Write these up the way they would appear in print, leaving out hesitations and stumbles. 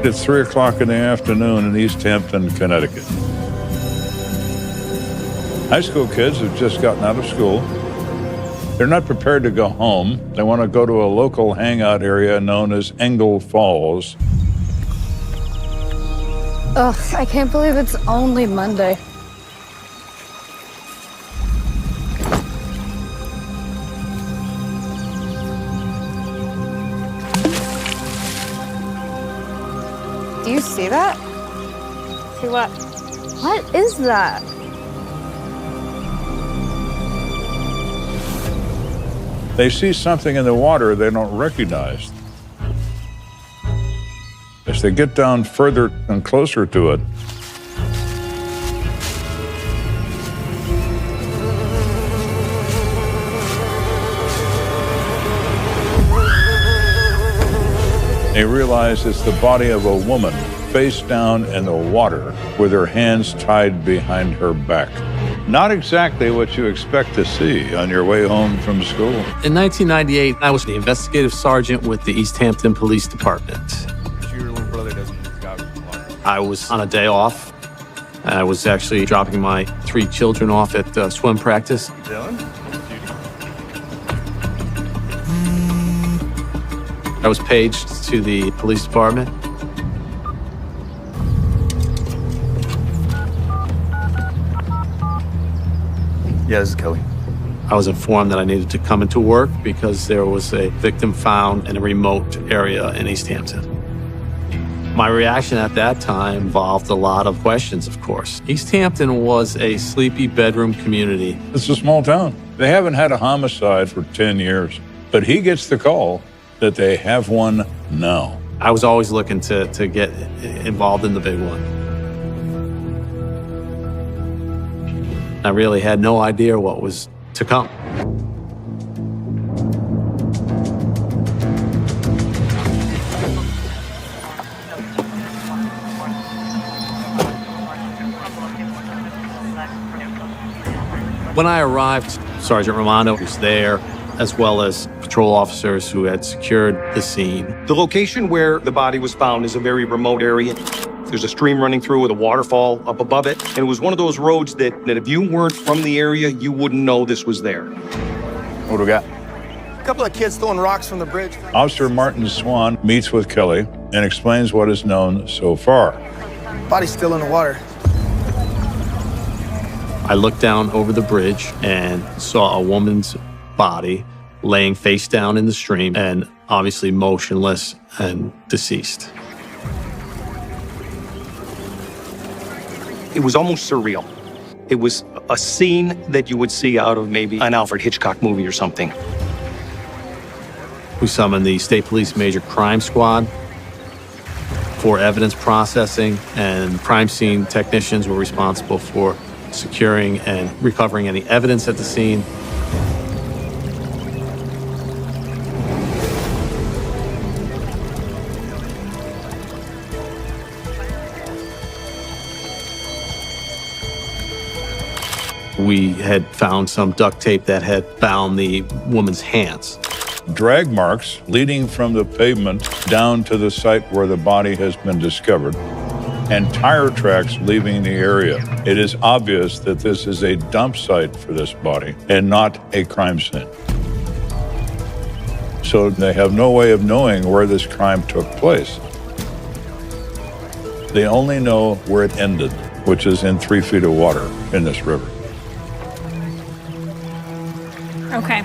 It's 3 o'clock in the afternoon in East Hampton, Connecticut. High school kids have just gotten out of school. They're not prepared to go home. They want to go to a local hangout area known as Engle Falls. Ugh, I can't believe it's only Monday. Do you see that? See what? What is that? They see something in the water they don't recognize. As they get down further and closer to it, they realize it's the body of a woman face down in the water with her hands tied behind her back. Not exactly what you expect to see on your way home from school. In 1998, I was the investigative sergeant with the East Hampton Police Department. Your little brother doesn't got I was on a day off. I was actually dropping my 3 children off at swim practice. Dylan? I was paged to the police department. Yeah, this is Kelly. I was informed that I needed to come into work because there was a victim found in a remote area in East Hampton. My reaction at that time involved a lot of questions, of course. East Hampton was a sleepy bedroom community. It's a small town. They haven't had a homicide for 10 years, but he gets the call that they have one now. I was always looking to get involved in the big one. I really had no idea what was to come. When I arrived, Sergeant Romano was there, as well as patrol officers who had secured the scene. The location where the body was found is a very remote area. There's a stream running through with a waterfall up above it. And it was one of those roads that if you weren't from the area, you wouldn't know this was there. What do we got? A couple of kids throwing rocks from the bridge. Officer Martin Swan meets with Kelly and explains what is known so far. Body's still in the water. I looked down over the bridge and saw a woman's body laying face down in the stream and obviously motionless and deceased. It was almost surreal. It was a scene that you would see out of maybe an Alfred Hitchcock movie or something. We summoned the State Police Major Crime Squad for evidence processing, and crime scene technicians were responsible for securing and recovering any evidence at the scene. We had found some duct tape that had bound the woman's hands. Drag marks leading from the pavement down to the site where the body has been discovered, and tire tracks leaving the area. It is obvious that this is a dump site for this body and not a crime scene. So they have no way of knowing where this crime took place. They only know where it ended, which is in 3 feet of water in this river. Okay,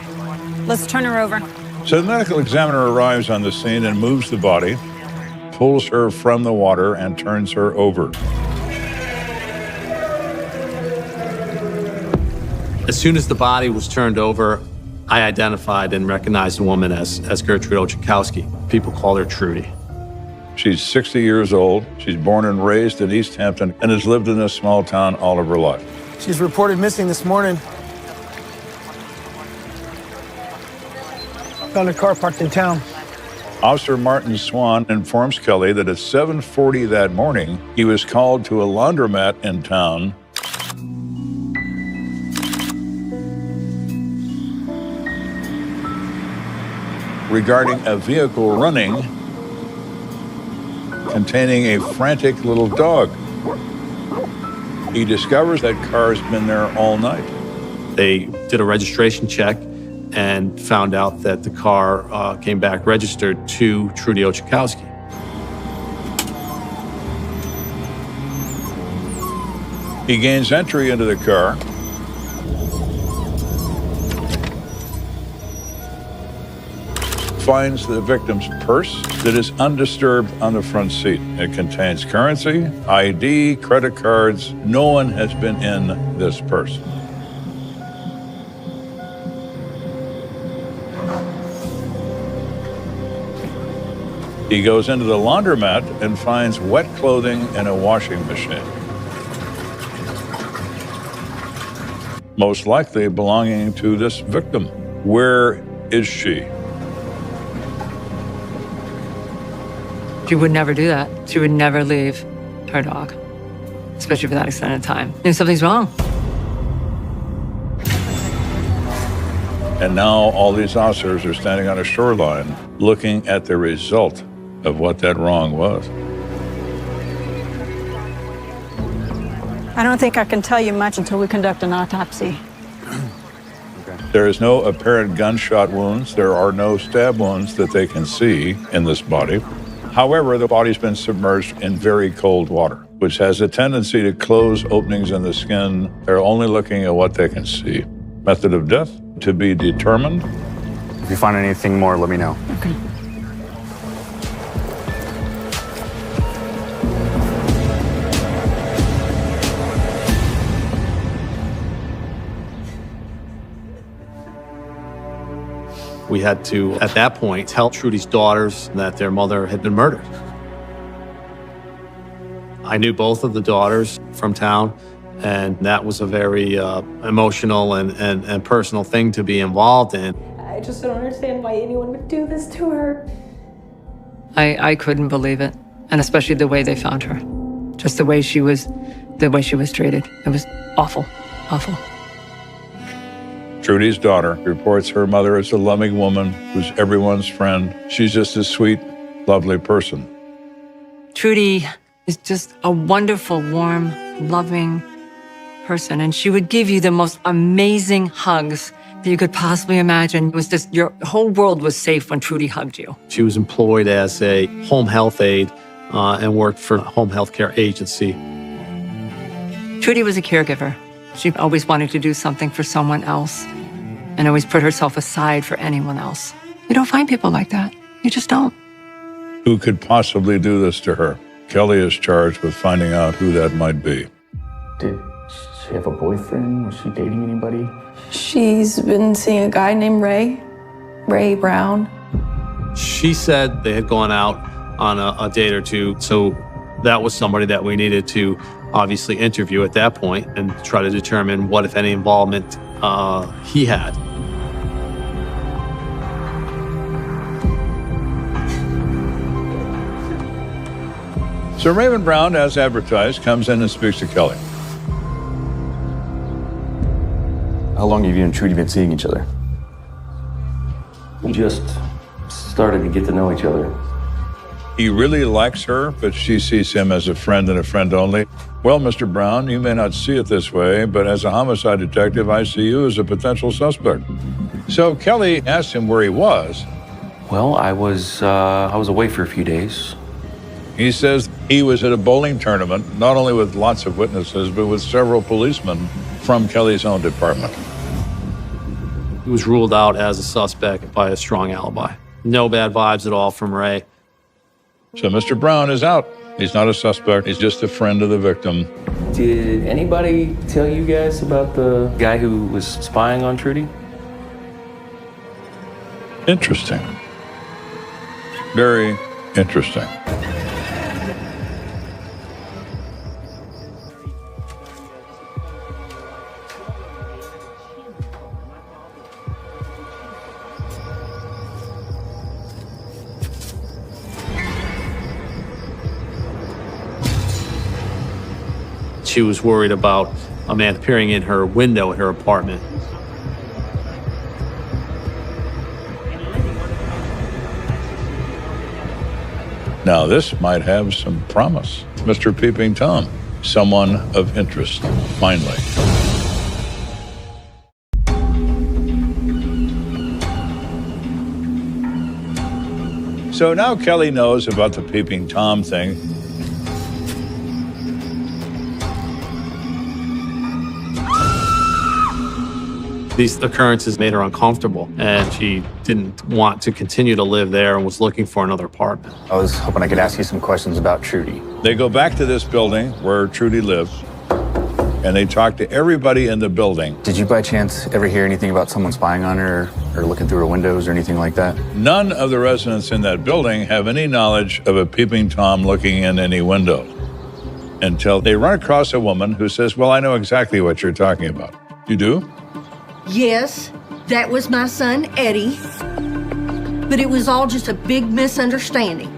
let's turn her over. So the medical examiner arrives on the scene and moves the body, pulls her from the water, and turns her over. As soon as the body was turned over, I identified and recognized the woman as Gertrude Ochakowski. People call her Trudy. She's 60 years old. She's born and raised in East Hampton and has lived in this small town all of her life. She's reported missing this morning. Found a car parked in town. Officer Martin Swan informs Kelly that at 7:40 that morning, he was called to a laundromat in town regarding a vehicle running containing a frantic little dog. He discovers that car's been there all night. They did a registration check and found out that the car came back registered to Trudy Ochakowski. He gains entry into the car. Finds the victim's purse that is undisturbed on the front seat. It contains currency, ID, credit cards. No one has been in this purse. He goes into the laundromat and finds wet clothing and a washing machine, most likely belonging to this victim. Where is she? She would never do that. She would never leave her dog, especially for that extended time. And something's wrong. And now all these officers are standing on a shoreline looking at the result of what that wrong was. I don't think I can tell you much until we conduct an autopsy. There is no apparent gunshot wounds. There are no stab wounds that they can see in this body. However, the body's been submerged in very cold water, which has a tendency to close openings in the skin. They're only looking at what they can see. Method of death to be determined. If you find anything more, let me know. Okay. We had to, at that point, tell Trudy's daughters that their mother had been murdered. I knew both of the daughters from town, and that was a very emotional and personal thing to be involved in. I just don't understand why anyone would do this to her. I couldn't believe it, and especially the way they found her. Just the way she was treated. It was awful, awful. Trudy's daughter reports her mother as a loving woman who's everyone's friend. She's just a sweet, lovely person. Trudy is just a wonderful, warm, loving person, and she would give you the most amazing hugs that you could possibly imagine. It was just, your whole world was safe when Trudy hugged you. She was employed as a home health aide and worked for a home health care agency. Trudy was a caregiver. She always wanted to do something for someone else and always put herself aside for anyone else. You don't find people like that. You just don't. Who could possibly do this to her? Kelly is charged with finding out who that might be. Did she have a boyfriend? Was she dating anybody? She's been seeing a guy named Ray Brown. She said they had gone out on a date or two, so that was somebody that we needed to obviously interview at that point and try to determine what, if any, involvement he had. So Raven Brown, as advertised, comes in and speaks to Kelly. How long have you and Trudy been seeing each other? We just started to get to know each other. He really likes her, but she sees him as a friend and a friend only. Well, Mr. Brown, you may not see it this way, but as a homicide detective, I see you as a potential suspect. So Kelly asked him where he was. Well, I was away for a few days. He says he was at a bowling tournament, not only with lots of witnesses, but with several policemen from Kelly's own department. He was ruled out as a suspect by a strong alibi. No bad vibes at all from Ray. So Mr. Brown is out. He's not a suspect. He's just a friend of the victim. Did anybody tell you guys about the guy who was spying on Trudy? Interesting. Very interesting. She was worried about a man appearing in her window at her apartment. Now, this might have some promise. Mr. Peeping Tom, someone of interest, finally. So now Kelly knows about the Peeping Tom thing. These occurrences made her uncomfortable, and she didn't want to continue to live there and was looking for another apartment. I was hoping I could ask you some questions about Trudy. They go back to this building where Trudy lived, and they talk to everybody in the building. Did you by chance ever hear anything about someone spying on her or looking through her windows or anything like that? None of the residents in that building have any knowledge of a Peeping Tom looking in any window until they run across a woman who says, well, I know exactly what you're talking about. You do? Yes, that was my son, Eddie. But it was all just a big misunderstanding.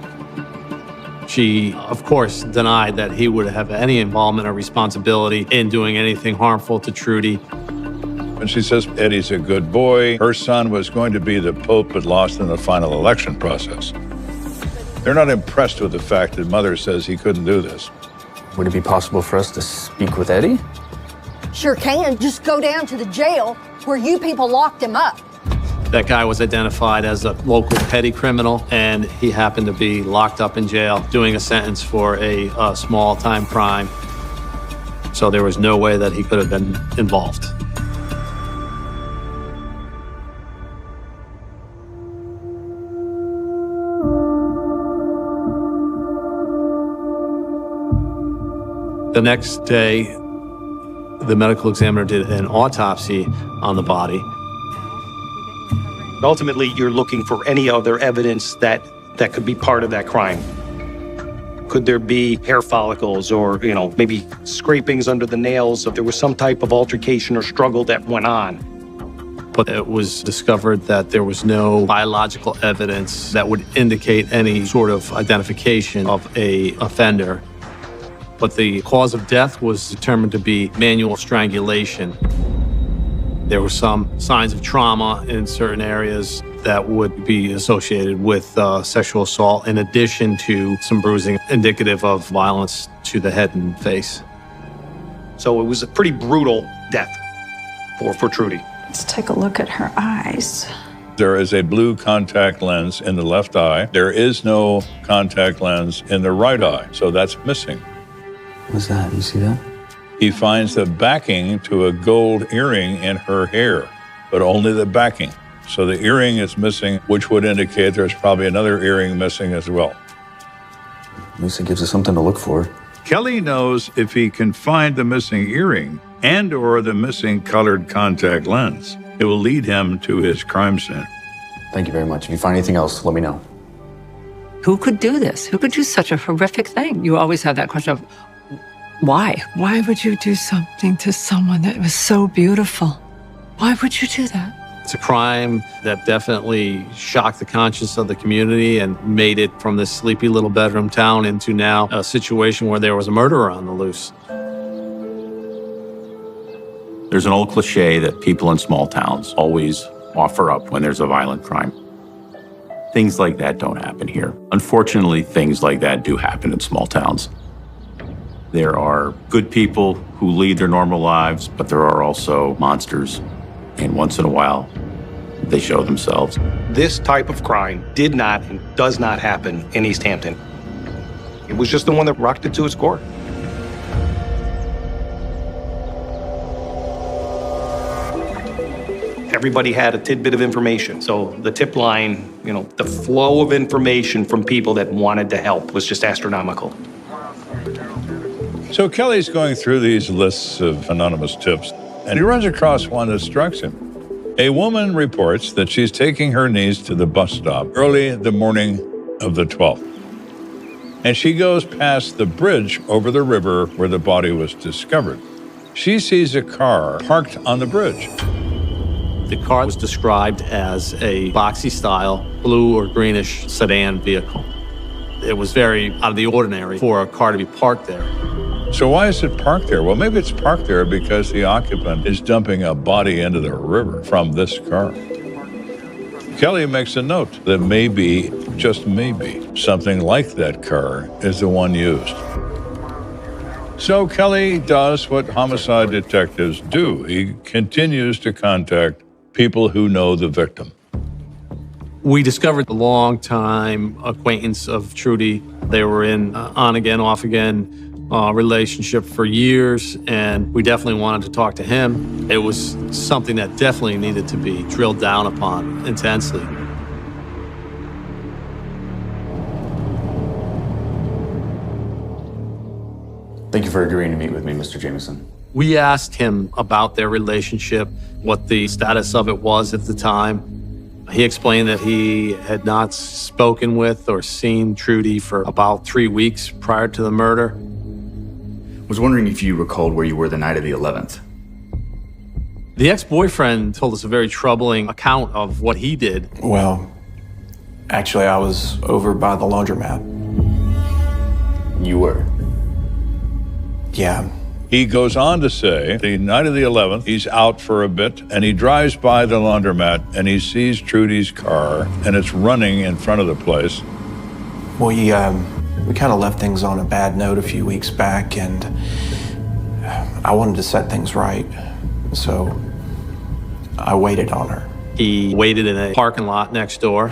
She, of course, denied that he would have any involvement or responsibility in doing anything harmful to Trudy. And she says Eddie's a good boy. Her son was going to be the Pope but lost in the final election process. They're not impressed with the fact that Mother says he couldn't do this. Would it be possible for us to speak with Eddie? Sure can. Just go down to the jail where you people locked him up. That guy was identified as a local petty criminal, and he happened to be locked up in jail doing a sentence for a small-time crime. So there was no way that he could have been involved. The next day, the medical examiner did an autopsy on the body. Ultimately, you're looking for any other evidence that could be part of that crime. Could there be hair follicles or, maybe scrapings under the nails if there was some type of altercation or struggle that went on? But it was discovered that there was no biological evidence that would indicate any sort of identification of an offender. But the cause of death was determined to be manual strangulation. There were some signs of trauma in certain areas that would be associated with sexual assault, in addition to some bruising indicative of violence to the head and face. So it was a pretty brutal death for Trudy. Let's take a look at her eyes. There is a blue contact lens in the left eye. There is no contact lens in the right eye, so that's missing. What's that? You see that? He finds the backing to a gold earring in her hair, but only the backing. So the earring is missing, which would indicate there's probably another earring missing as well. At least it gives us something to look for. Kelly knows if he can find the missing earring and or the missing colored contact lens, it will lead him to his crime scene. Thank you very much. If you find anything else, let me know. Who could do this? Who could do such a horrific thing? You always have that question of, why? Why would you do something to someone that was so beautiful? Why would you do that? It's a crime that definitely shocked the conscience of the community and made it from this sleepy little bedroom town into now a situation where there was a murderer on the loose. There's an old cliche that people in small towns always offer up when there's a violent crime. Things like that don't happen here. Unfortunately, things like that do happen in small towns. There are good people who lead their normal lives, but there are also monsters. And once in a while, they show themselves. This type of crime did not and does not happen in East Hampton. It was just the one that rocked it to its core. Everybody had a tidbit of information. So the tip line, the flow of information from people that wanted to help was just astronomical. So Kelly's going through these lists of anonymous tips, and he runs across one that strikes him. A woman reports that she's taking her niece to the bus stop early the morning of the 12th. And she goes past the bridge over the river where the body was discovered. She sees a car parked on the bridge. The car was described as a boxy-style, blue or greenish sedan vehicle. It was very out of the ordinary for a car to be parked there. So why is it parked there? Well, maybe it's parked there because the occupant is dumping a body into the river from this car. Kelly makes a note that maybe, just maybe, something like that car is the one used. So Kelly does what homicide detectives do. He continues to contact people who know the victim. We discovered a long-time acquaintance of Trudy. They were in on-again, off-again relationship for years, and we definitely wanted to talk to him. It was something that definitely needed to be drilled down upon intensely. Thank you for agreeing to meet with me, Mr. Jameson. We asked him about their relationship, what the status of it was at the time. He explained that he had not spoken with or seen Trudy for about 3 weeks prior to the murder. Was wondering if you recalled where you were the night of the 11th. The ex-boyfriend told us a very troubling account of what he did. Well, actually, I was over by the laundromat. You were? Yeah. He goes on to say, the night of the 11th, he's out for a bit, and he drives by the laundromat, and he sees Trudy's car, and it's running in front of the place. Well, we kind of left things on a bad note a few weeks back, and I wanted to set things right, so I waited on her. He waited in a parking lot next door,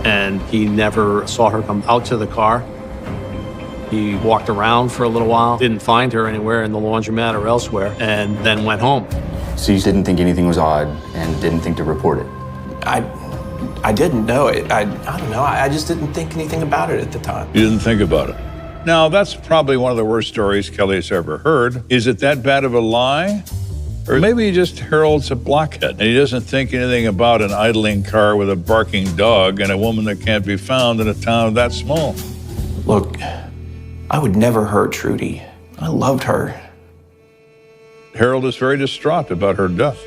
and he never saw her come out to the car. He walked around for a little while, didn't find her anywhere in the laundromat or elsewhere, and then went home. So you didn't think anything was odd and didn't think to report it? I didn't know it. I don't know. I just didn't think anything about it at the time. You didn't think about it. Now, that's probably one of the worst stories Kelly's ever heard. Is it that bad of a lie? Or maybe he just Harold's a blockhead, and he doesn't think anything about an idling car with a barking dog and a woman that can't be found in a town that small. Look, I would never hurt Trudy. I loved her. Harold is very distraught about her death.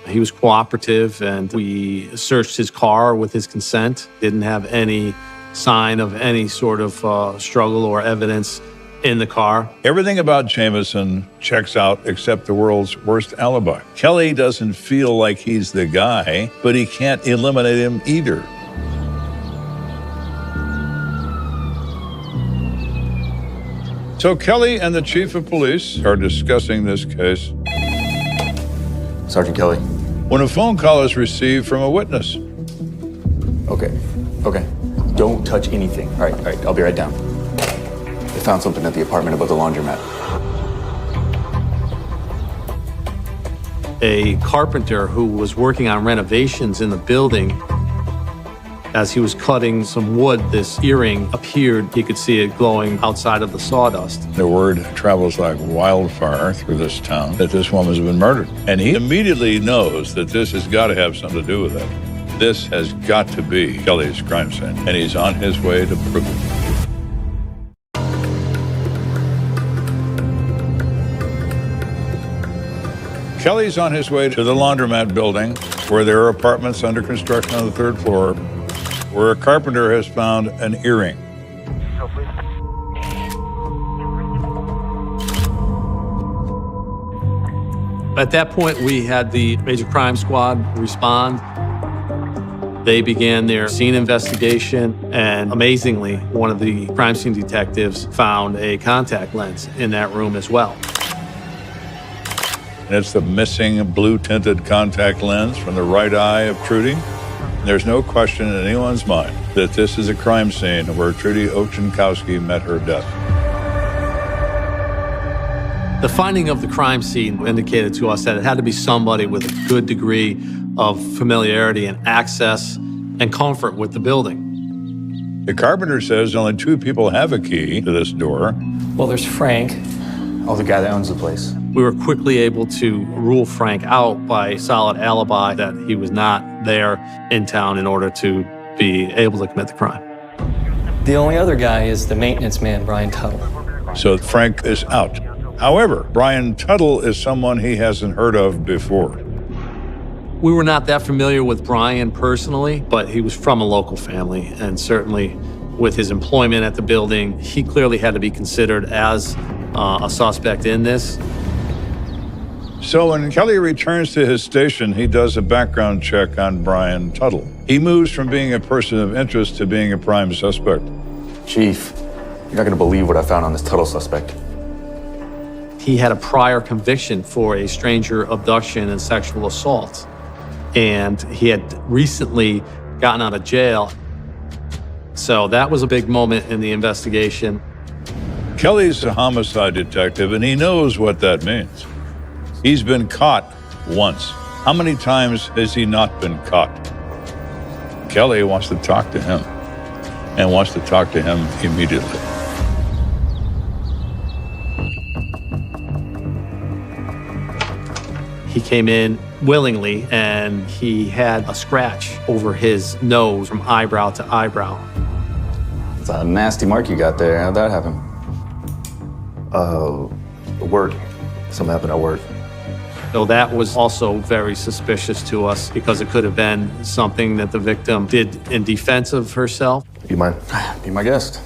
He was cooperative, and we searched his car with his consent. Didn't have any sign of any sort of struggle or evidence in the car. Everything about Jameson checks out except the world's worst alibi. Kelly doesn't feel like he's the guy, but he can't eliminate him either. So Kelly and the chief of police are discussing this case. Sergeant Kelly. When a phone call is received from a witness. Okay. Don't touch anything. All right, I'll be right down. They found something at the apartment above the laundromat. A carpenter who was working on renovations in the building, as he was cutting some wood, this earring appeared. He could see it glowing outside of the sawdust. The word travels like wildfire through this town that this woman's been murdered. And he immediately knows that this has got to have something to do with it. This has got to be Kelly's crime scene, and he's on his way to prove it. Kelly's on his way to the laundromat building, where there are apartments under construction on the 3rd floor, where a carpenter has found an earring. At that point, we had the Major Crime Squad respond. They began their scene investigation, and amazingly, one of the crime scene detectives found a contact lens in that room as well. And it's the missing blue-tinted contact lens from the right eye of Trudy. There's no question in anyone's mind that this is a crime scene where Trudy Ochenkowski met her death. The finding of the crime scene indicated to us that it had to be somebody with a good degree of familiarity and access and comfort with the building. The carpenter says only 2 people have a key to this door. Well, there's Frank. Oh, the guy that owns the place. We were quickly able to rule Frank out by solid alibi that he was not there in town in order to be able to commit the crime. The only other guy is the maintenance man, Brian Tuttle. So Frank is out. However, Brian Tuttle is someone he hasn't heard of before. We were not that familiar with Brian personally, but he was from a local family, and certainly with his employment at the building, he clearly had to be considered as a suspect in this. So when Kelly returns to his station, he does a background check on Brian Tuttle. He moves from being a person of interest to being a prime suspect. Chief, you're not gonna believe what I found on this Tuttle suspect. He had a prior conviction for a stranger abduction and sexual assault. And he had recently gotten out of jail. So that was a big moment in the investigation. Kelly's a homicide detective, and he knows what that means. He's been caught once. How many times has he not been caught? Kelly wants to talk to him, and wants to talk to him immediately. He came in willingly, and he had a scratch over his nose from eyebrow to eyebrow. It's a nasty mark you got there. How'd that happen? Work. Something happened at work. So that was also very suspicious to us because it could have been something that the victim did in defense of herself. Be my guest.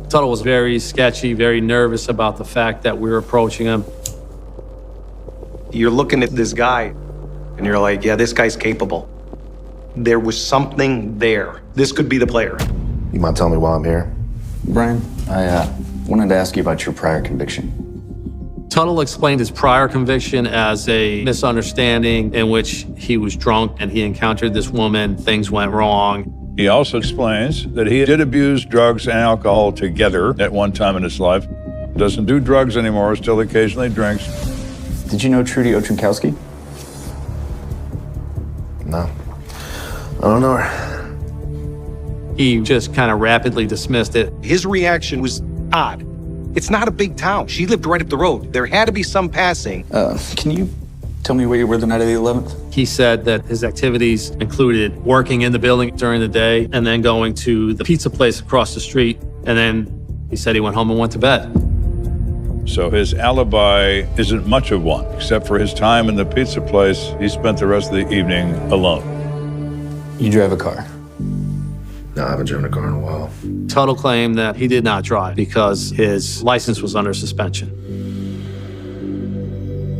Tuttle was very sketchy, very nervous about the fact that we were approaching him. You're looking at this guy, and you're like, yeah, this guy's capable. There was something there. This could be the player. You mind telling me why I'm here? Brian, I wanted to ask you about your prior conviction. Tuttle explained his prior conviction as a misunderstanding in which he was drunk and he encountered this woman, things went wrong. He also explains that he did abuse drugs and alcohol together at one time in his life. Doesn't do drugs anymore, still occasionally drinks. Did you know Trudy Ochenkowski? No. I don't know her. He just kind of rapidly dismissed it. His reaction was odd. It's not a big town. She lived right up the road. There had to be some passing. Can you tell me where you were the night of the 11th? He said that his activities included working in the building during the day and then going to the pizza place across the street. And then he said he went home and went to bed. So his alibi isn't much of one, except for his time in the pizza place. He spent the rest of the evening alone. You drive a car? No, I haven't driven a car in a while. Tuttle claimed that he did not drive because his license was under suspension.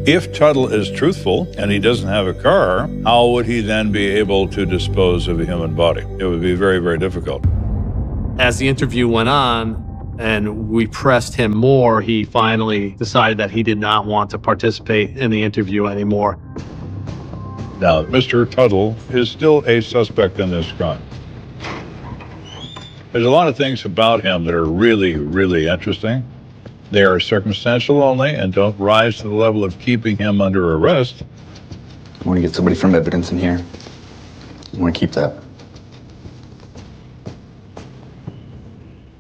If Tuttle is truthful and he doesn't have a car, how would he then be able to dispose of a human body? It would be very, very difficult. As the interview went on and we pressed him more, he finally decided that he did not want to participate in the interview anymore. Now, Mr. Tuttle is still a suspect in this crime. There's a lot of things about him that are really, really interesting. They are circumstantial only and don't rise to the level of keeping him under arrest. I want to get somebody from evidence in here. I want to keep that.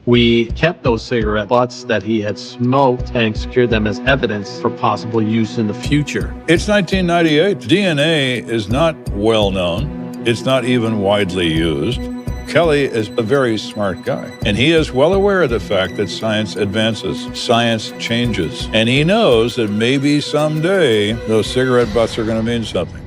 We kept those cigarette butts that he had smoked and secured them as evidence for possible use in the future. It's 1998. DNA is not well known. It's not even widely used. Kelly is a very smart guy, and he is well aware of the fact that science advances, science changes, and he knows that maybe someday those cigarette butts are going to mean something.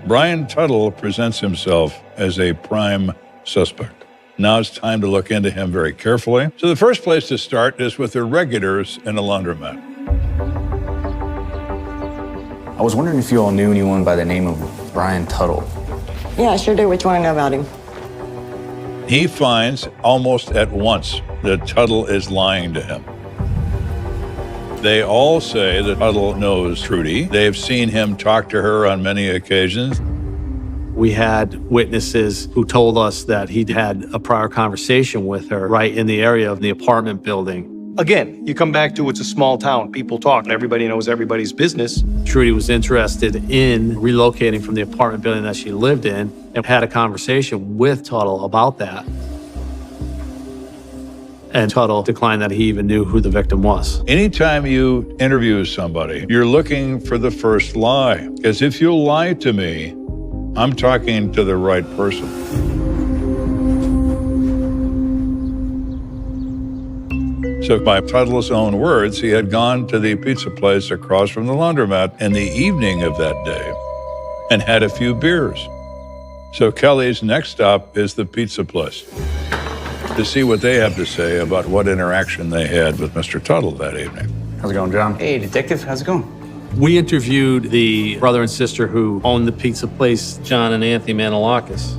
Brian Tuttle presents himself as a prime suspect. Now it's time to look into him very carefully. So the first place to start is with the regulars in a laundromat. I was wondering if you all knew anyone by the name of Brian Tuttle. Yeah, I sure do. What do you want to know about him? He finds almost at once that Tuttle is lying to him. They all say that Tuttle knows Trudy. They've seen him talk to her on many occasions. We had witnesses who told us that he'd had a prior conversation with her right in the area of the apartment building. Again, you come back to it's a small town. People talk, and everybody knows everybody's business. Trudy was interested in relocating from the apartment building that she lived in and had a conversation with Tuttle about that. And Tuttle declined that he even knew who the victim was. Anytime you interview somebody, you're looking for the first lie. Because if you lie to me, I'm talking to the right person. So by Tuttle's own words, he had gone to the pizza place across from the laundromat in the evening of that day and had a few beers. So Kelly's next stop is the pizza place. to see what they have to say about what interaction they had with Mr. Tuttle that evening. How's it going, John? Hey, detective. How's it going? We interviewed the brother and sister who owned the pizza place, John and Anthony Manalakis.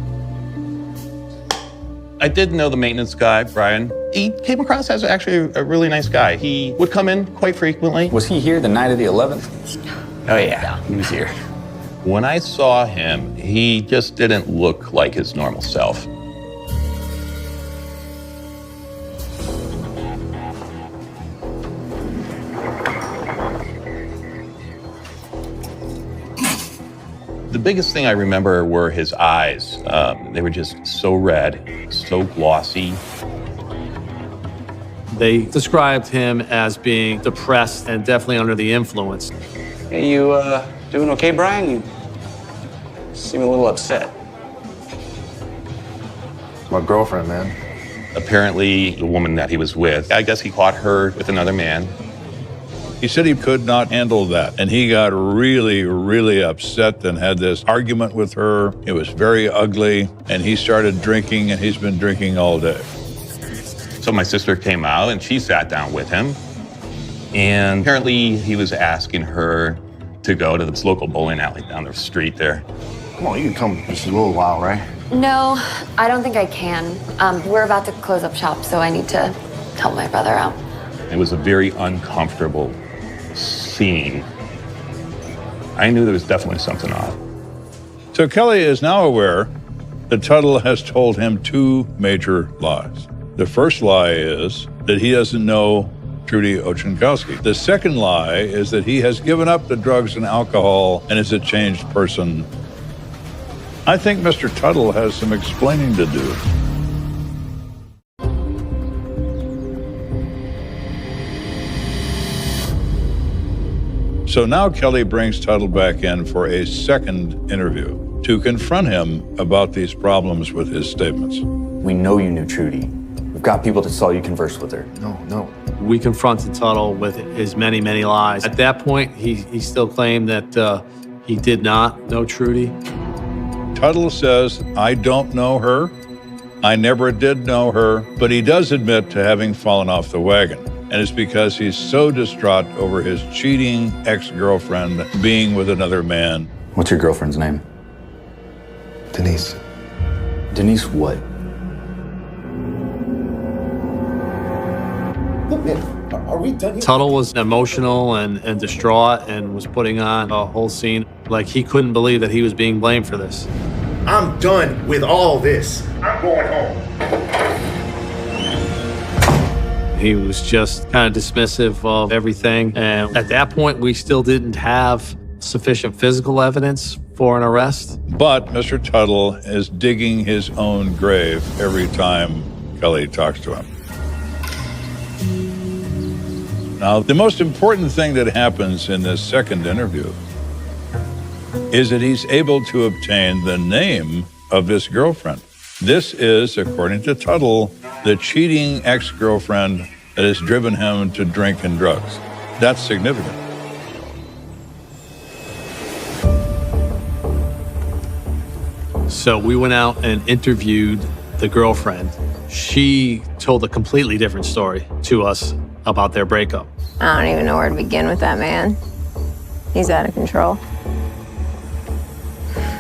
I did know the maintenance guy, Brian. He came across as actually a really nice guy. He would come in quite frequently. Was he here the night of the 11th? Oh, yeah, he was here. When I saw him, he just didn't look like his normal self. The biggest thing I remember were his eyes. They were just so red, so glossy. They described him as being depressed and definitely under the influence. Hey, you doing okay, Brian? You seem a little upset. My girlfriend, man. Apparently, the woman that he was with, I guess he caught her with another man. He said he could not handle that, and he got really, really upset and had this argument with her. It was very ugly, and he started drinking, and he's been drinking all day. So my sister came out, and she sat down with him. And apparently, he was asking her to go to this local bowling alley down the street there. Come on, you can come just a little while, right? No, I don't think I can. We're about to close up shop, so I need to help my brother out. It was a very uncomfortable scene. I knew there was definitely something off. So Kelly is now aware that Tuttle has told him two major lies. The first lie is that he doesn't know Trudy Ochenkowski. The second lie is that he has given up the drugs and alcohol and is a changed person. I think Mr. Tuttle has some explaining to do. So now Kelly brings Tuttle back in for a second interview to confront him about these problems with his statements. We know you knew Trudy. We've got people that saw you converse with her. No. We confronted Tuttle with his many, many lies. At that point, he still claimed that he did not know Trudy. Tuttle says, I don't know her. I never did know her, but he does admit to having fallen off the wagon. And it's because he's so distraught over his cheating ex-girlfriend being with another man. What's your girlfriend's name? Denise. Denise what? Look, man, are we done here? Tuttle was emotional and distraught and was putting on a whole scene like he couldn't believe that he was being blamed for this. I'm done with all this. I'm going home. He was just kind of dismissive of everything. And at that point, we still didn't have sufficient physical evidence for an arrest. But Mr. Tuttle is digging his own grave every time Kelly talks to him. Now, the most important thing that happens in this second interview is that he's able to obtain the name of this girlfriend. This is, according to Tuttle, the cheating ex-girlfriend that has driven him to drink and drugs. That's significant. So we went out and interviewed the girlfriend. She told a completely different story to us about their breakup. I don't even know where to begin with that man. He's out of control.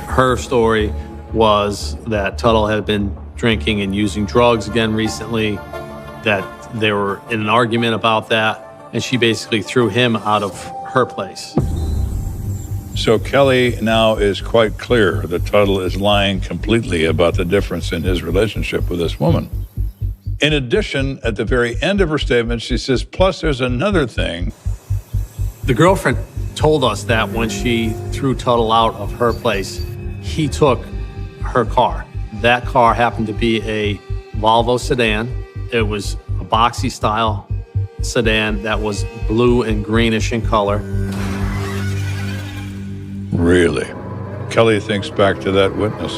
Her story was that Tuttle had been drinking and using drugs again recently, that they were in an argument about that, and she basically threw him out of her place. So Kelly now is quite clear that Tuttle is lying completely about the difference in his relationship with this woman. In addition, at the very end of her statement, she says, plus there's another thing. The girlfriend told us that when she threw Tuttle out of her place, he took her car. That car happened to be a Volvo sedan. It was a boxy style sedan that was blue and greenish in color. Really? Kelly thinks back to that witness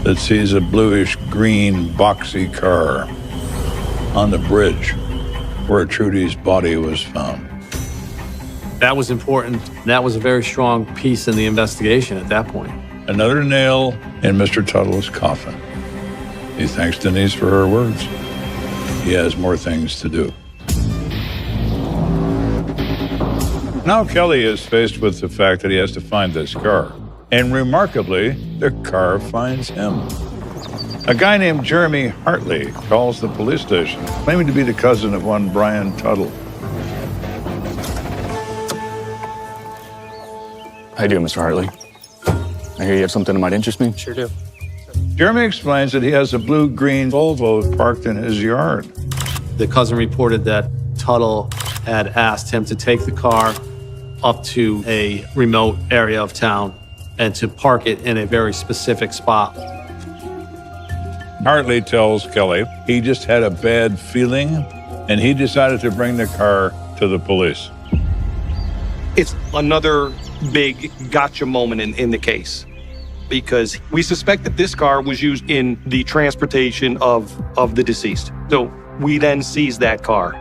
that sees a bluish green boxy car on the bridge where Trudy's body was found. That was important. That was a very strong piece in the investigation at that point. Another nail in Mr. Tuttle's coffin. He thanks Denise for her words. He has more things to do. Now Kelly is faced with the fact that he has to find this car. And remarkably, the car finds him. A guy named Jeremy Hartley calls the police station, claiming to be the cousin of one Brian Tuttle. How you doing, Mr. Hartley? I hear you have something that might interest me. Sure do. Jeremy explains that he has a blue-green Volvo parked in his yard. The cousin reported that Tuttle had asked him to take the car up to a remote area of town and to park it in a very specific spot. Hartley tells Kelly he just had a bad feeling, and he decided to bring the car to the police. It's another big gotcha moment in the case, because we suspect that this car was used in the transportation of the deceased. So we then seize that car.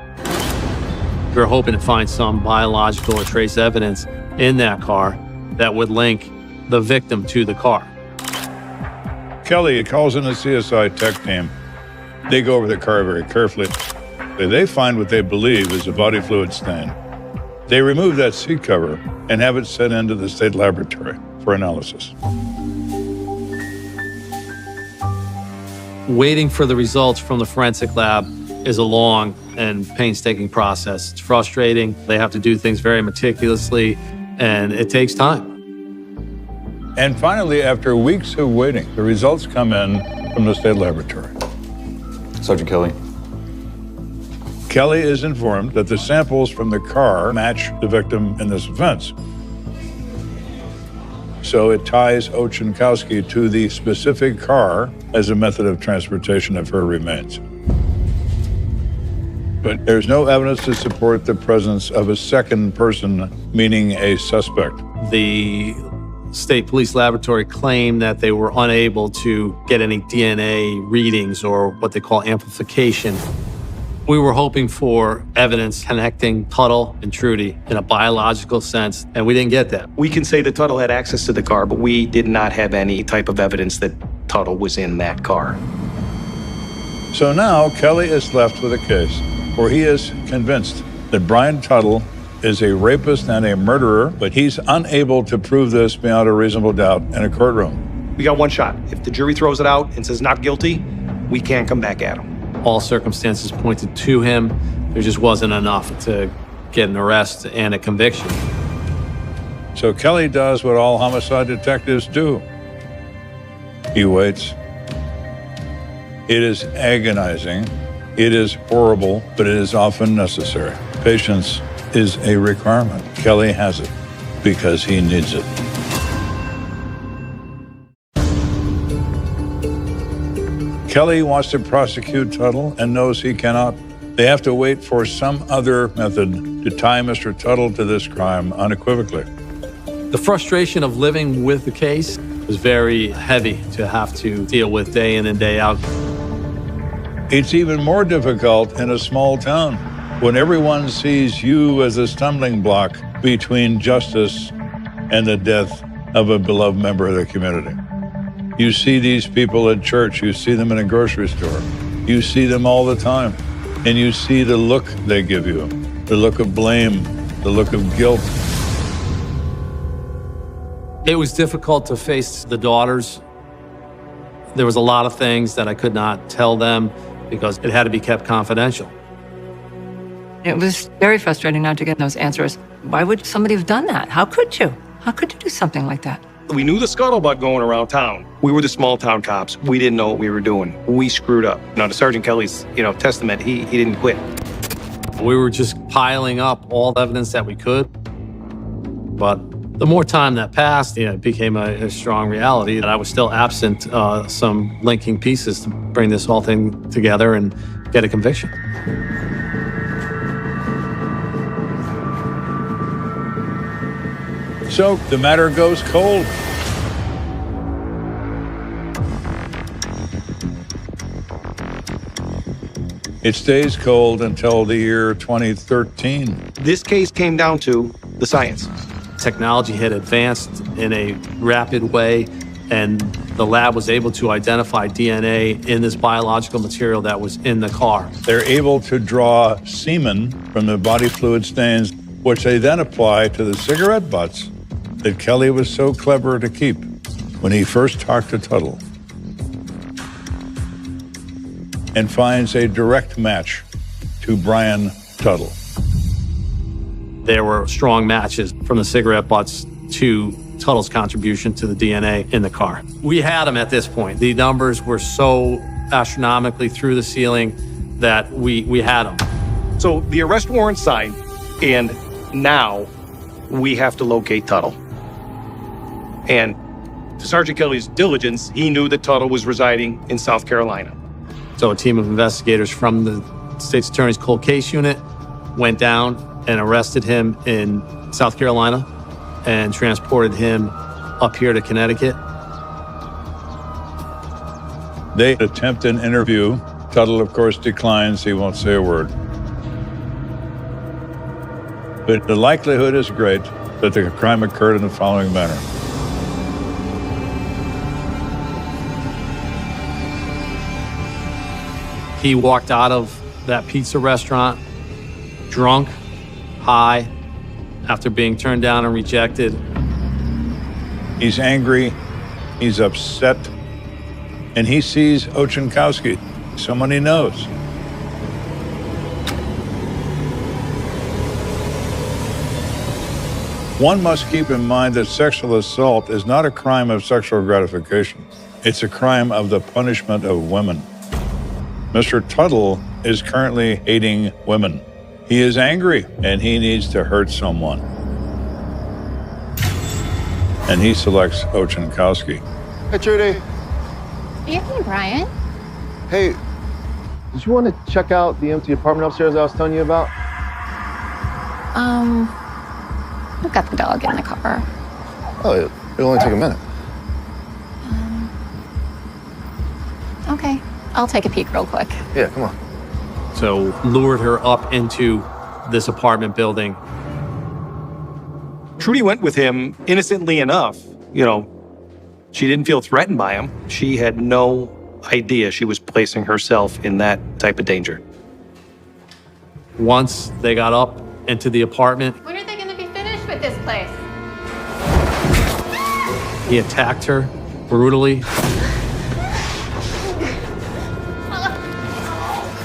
We were hoping to find some biological or trace evidence in that car that would link the victim to the car. Kelly calls in a CSI tech team. They go over the car very carefully. They find what they believe is a body fluid stain. They remove that seat cover and have it sent into the state laboratory for analysis. Waiting for the results from the forensic lab is a long and painstaking process. It's frustrating. They have to do things very meticulously, and it takes time. And finally, after weeks of waiting, the results come in from the state laboratory. Sergeant Kelly. Kelly is informed that the samples from the car match the victim in this offense. So it ties Ochenkowski to the specific car as a method of transportation of her remains. But there's no evidence to support the presence of a second person, meaning a suspect. The State Police Laboratory claimed that they were unable to get any DNA readings or what they call amplification. We were hoping for evidence connecting Tuttle and Trudy in a biological sense, and we didn't get that. We can say that Tuttle had access to the car, but we did not have any type of evidence that Tuttle was in that car. So now Kelly is left with a case where he is convinced that Brian Tuttle is a rapist and a murderer, but he's unable to prove this beyond a reasonable doubt in a courtroom. We got one shot. If the jury throws it out and says not guilty, we can't come back at him. All circumstances pointed to him. There just wasn't enough to get an arrest and a conviction. So Kelly does what all homicide detectives do. He waits. It is agonizing. It is horrible, but it is often necessary. Patience is a requirement. Kelly has it because he needs it. Kelly wants to prosecute Tuttle and knows he cannot. They have to wait for some other method to tie Mr. Tuttle to this crime unequivocally. The frustration of living with the case was very heavy to have to deal with day in and day out. It's even more difficult in a small town when everyone sees you as a stumbling block between justice and the death of a beloved member of the community. You see these people at church, you see them in a grocery store, you see them all the time, and you see the look they give you, the look of blame, the look of guilt. It was difficult to face the daughters. There was a lot of things that I could not tell them because it had to be kept confidential. It was very frustrating not to get those answers. Why would somebody have done that? How could you? How could you do something like that? We knew the scuttlebutt going around town. We were the small town cops. We didn't know what we were doing. We screwed up. Now, to Sergeant Kelly's, testament, he didn't quit. We were just piling up all the evidence that we could. But the more time that passed, it became a strong reality that I was still absent some linking pieces to bring this whole thing together and get a conviction. So the matter goes cold. It stays cold until the year 2013. This case came down to the science. Technology had advanced in a rapid way, and The lab was able to identify DNA in this biological material that was in the car. They're able to draw semen from the body fluid stains, which they then apply to the cigarette butts that Kelly was so clever to keep when he first talked to Tuttle, and finds a direct match to Brian Tuttle. There were strong matches from the cigarette butts to Tuttle's contribution to the DNA in the car. We had him at this point. The numbers were so astronomically through the ceiling that we had him. So the arrest warrant signed, and now we have to locate Tuttle. And to Sergeant Kelly's diligence, he knew that Tuttle was residing in South Carolina. So a team of investigators from the State's Attorney's Cold Case Unit went down and arrested him in South Carolina and transported him up here to Connecticut. They attempt an interview. Tuttle, of course, declines. He won't say a word. But the likelihood is great that the crime occurred in the following manner. He walked out of that pizza restaurant drunk, high, after being turned down and rejected. He's angry, he's upset, and he sees Ochenkowski, someone he knows. One must keep in mind that sexual assault is not a crime of sexual gratification. It's a crime of the punishment of women. Mr. Tuttle is currently hating women. He is angry, and he needs to hurt someone. And he selects Ochenkowski. Hey, Trudy. Hey, Brian. Hey, did you want to check out the empty apartment upstairs I was telling you about? I've got the dog in the car. Oh, it'll only take a minute. Okay, I'll take a peek real quick. Yeah, come on. So lured her up into this apartment building. Trudy went with him innocently enough. You know, she didn't feel threatened by him. She had no idea she was placing herself in that type of danger. Once they got up into the apartment, When are they going to be finished with this place? he attacked her brutally.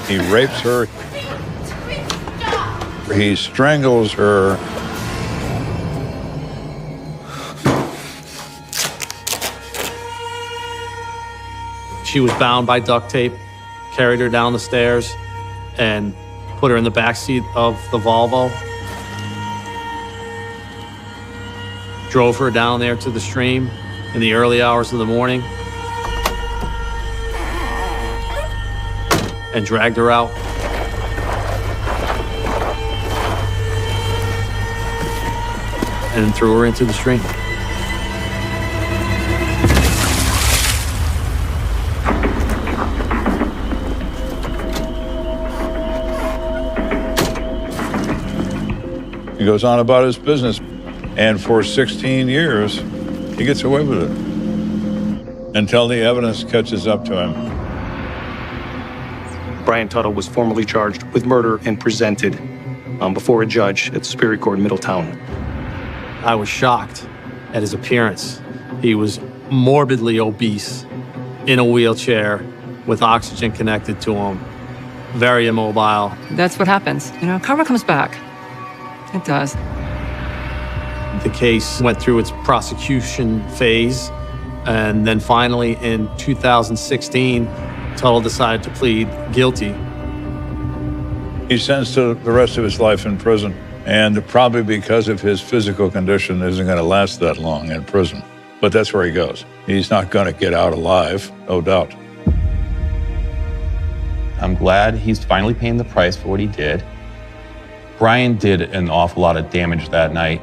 He rapes her. He strangles her. She was bound by duct tape, carried her down the stairs, and put her in the backseat of the Volvo. Drove her down there to the stream in the early hours of the morning and dragged her out. And threw her into the stream. He goes on about his business, and for 16 years, he gets away with it until the evidence catches up to him. Brian Tuttle was formally charged with murder and presented before a judge at the Superior Court in Middletown. I was shocked at his appearance. He was morbidly obese, in a wheelchair, with oxygen connected to him, very immobile. That's what happens. You know, karma comes back. It does. The case went through its prosecution phase, and then finally in 2016, Tuttle decided to plead guilty. He's sentenced to the rest of his life in prison, and probably because of his physical condition isn't going to last that long in prison. But that's where he goes. He's not going to get out alive, no doubt. I'm glad he's finally paying the price for what he did. Brian did an awful lot of damage that night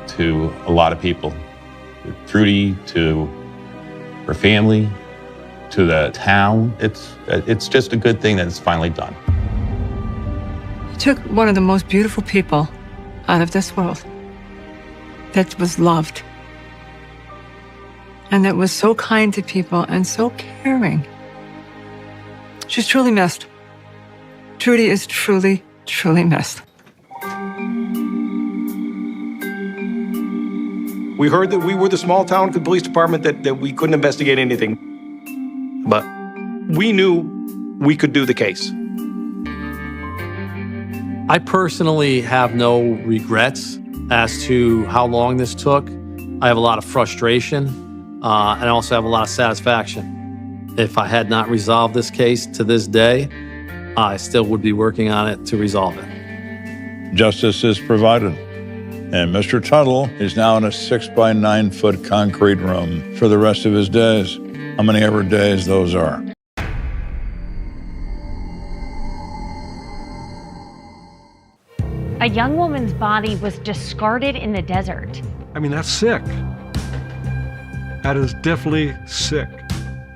to a lot of people. To Trudy, to her family, to the town. It's just a good thing that it's finally done. He took one of the most beautiful people out of this world that was loved. and that was so kind to people and so caring. She's truly missed. Trudy is truly, truly missed. We heard that we were the small town police department that we couldn't investigate anything. But we knew we could do the case. I personally have no regrets as to how long this took. I have a lot of frustration, and I also have a lot of satisfaction. If I had not resolved this case to this day, I still would be working on it to resolve it. Justice is provided. And Mr. Tuttle is now in a 6-by-9 foot concrete room for the rest of his days. How many ever days those are. A young woman's body was discarded in the desert. I mean, that's sick. That is definitely sick.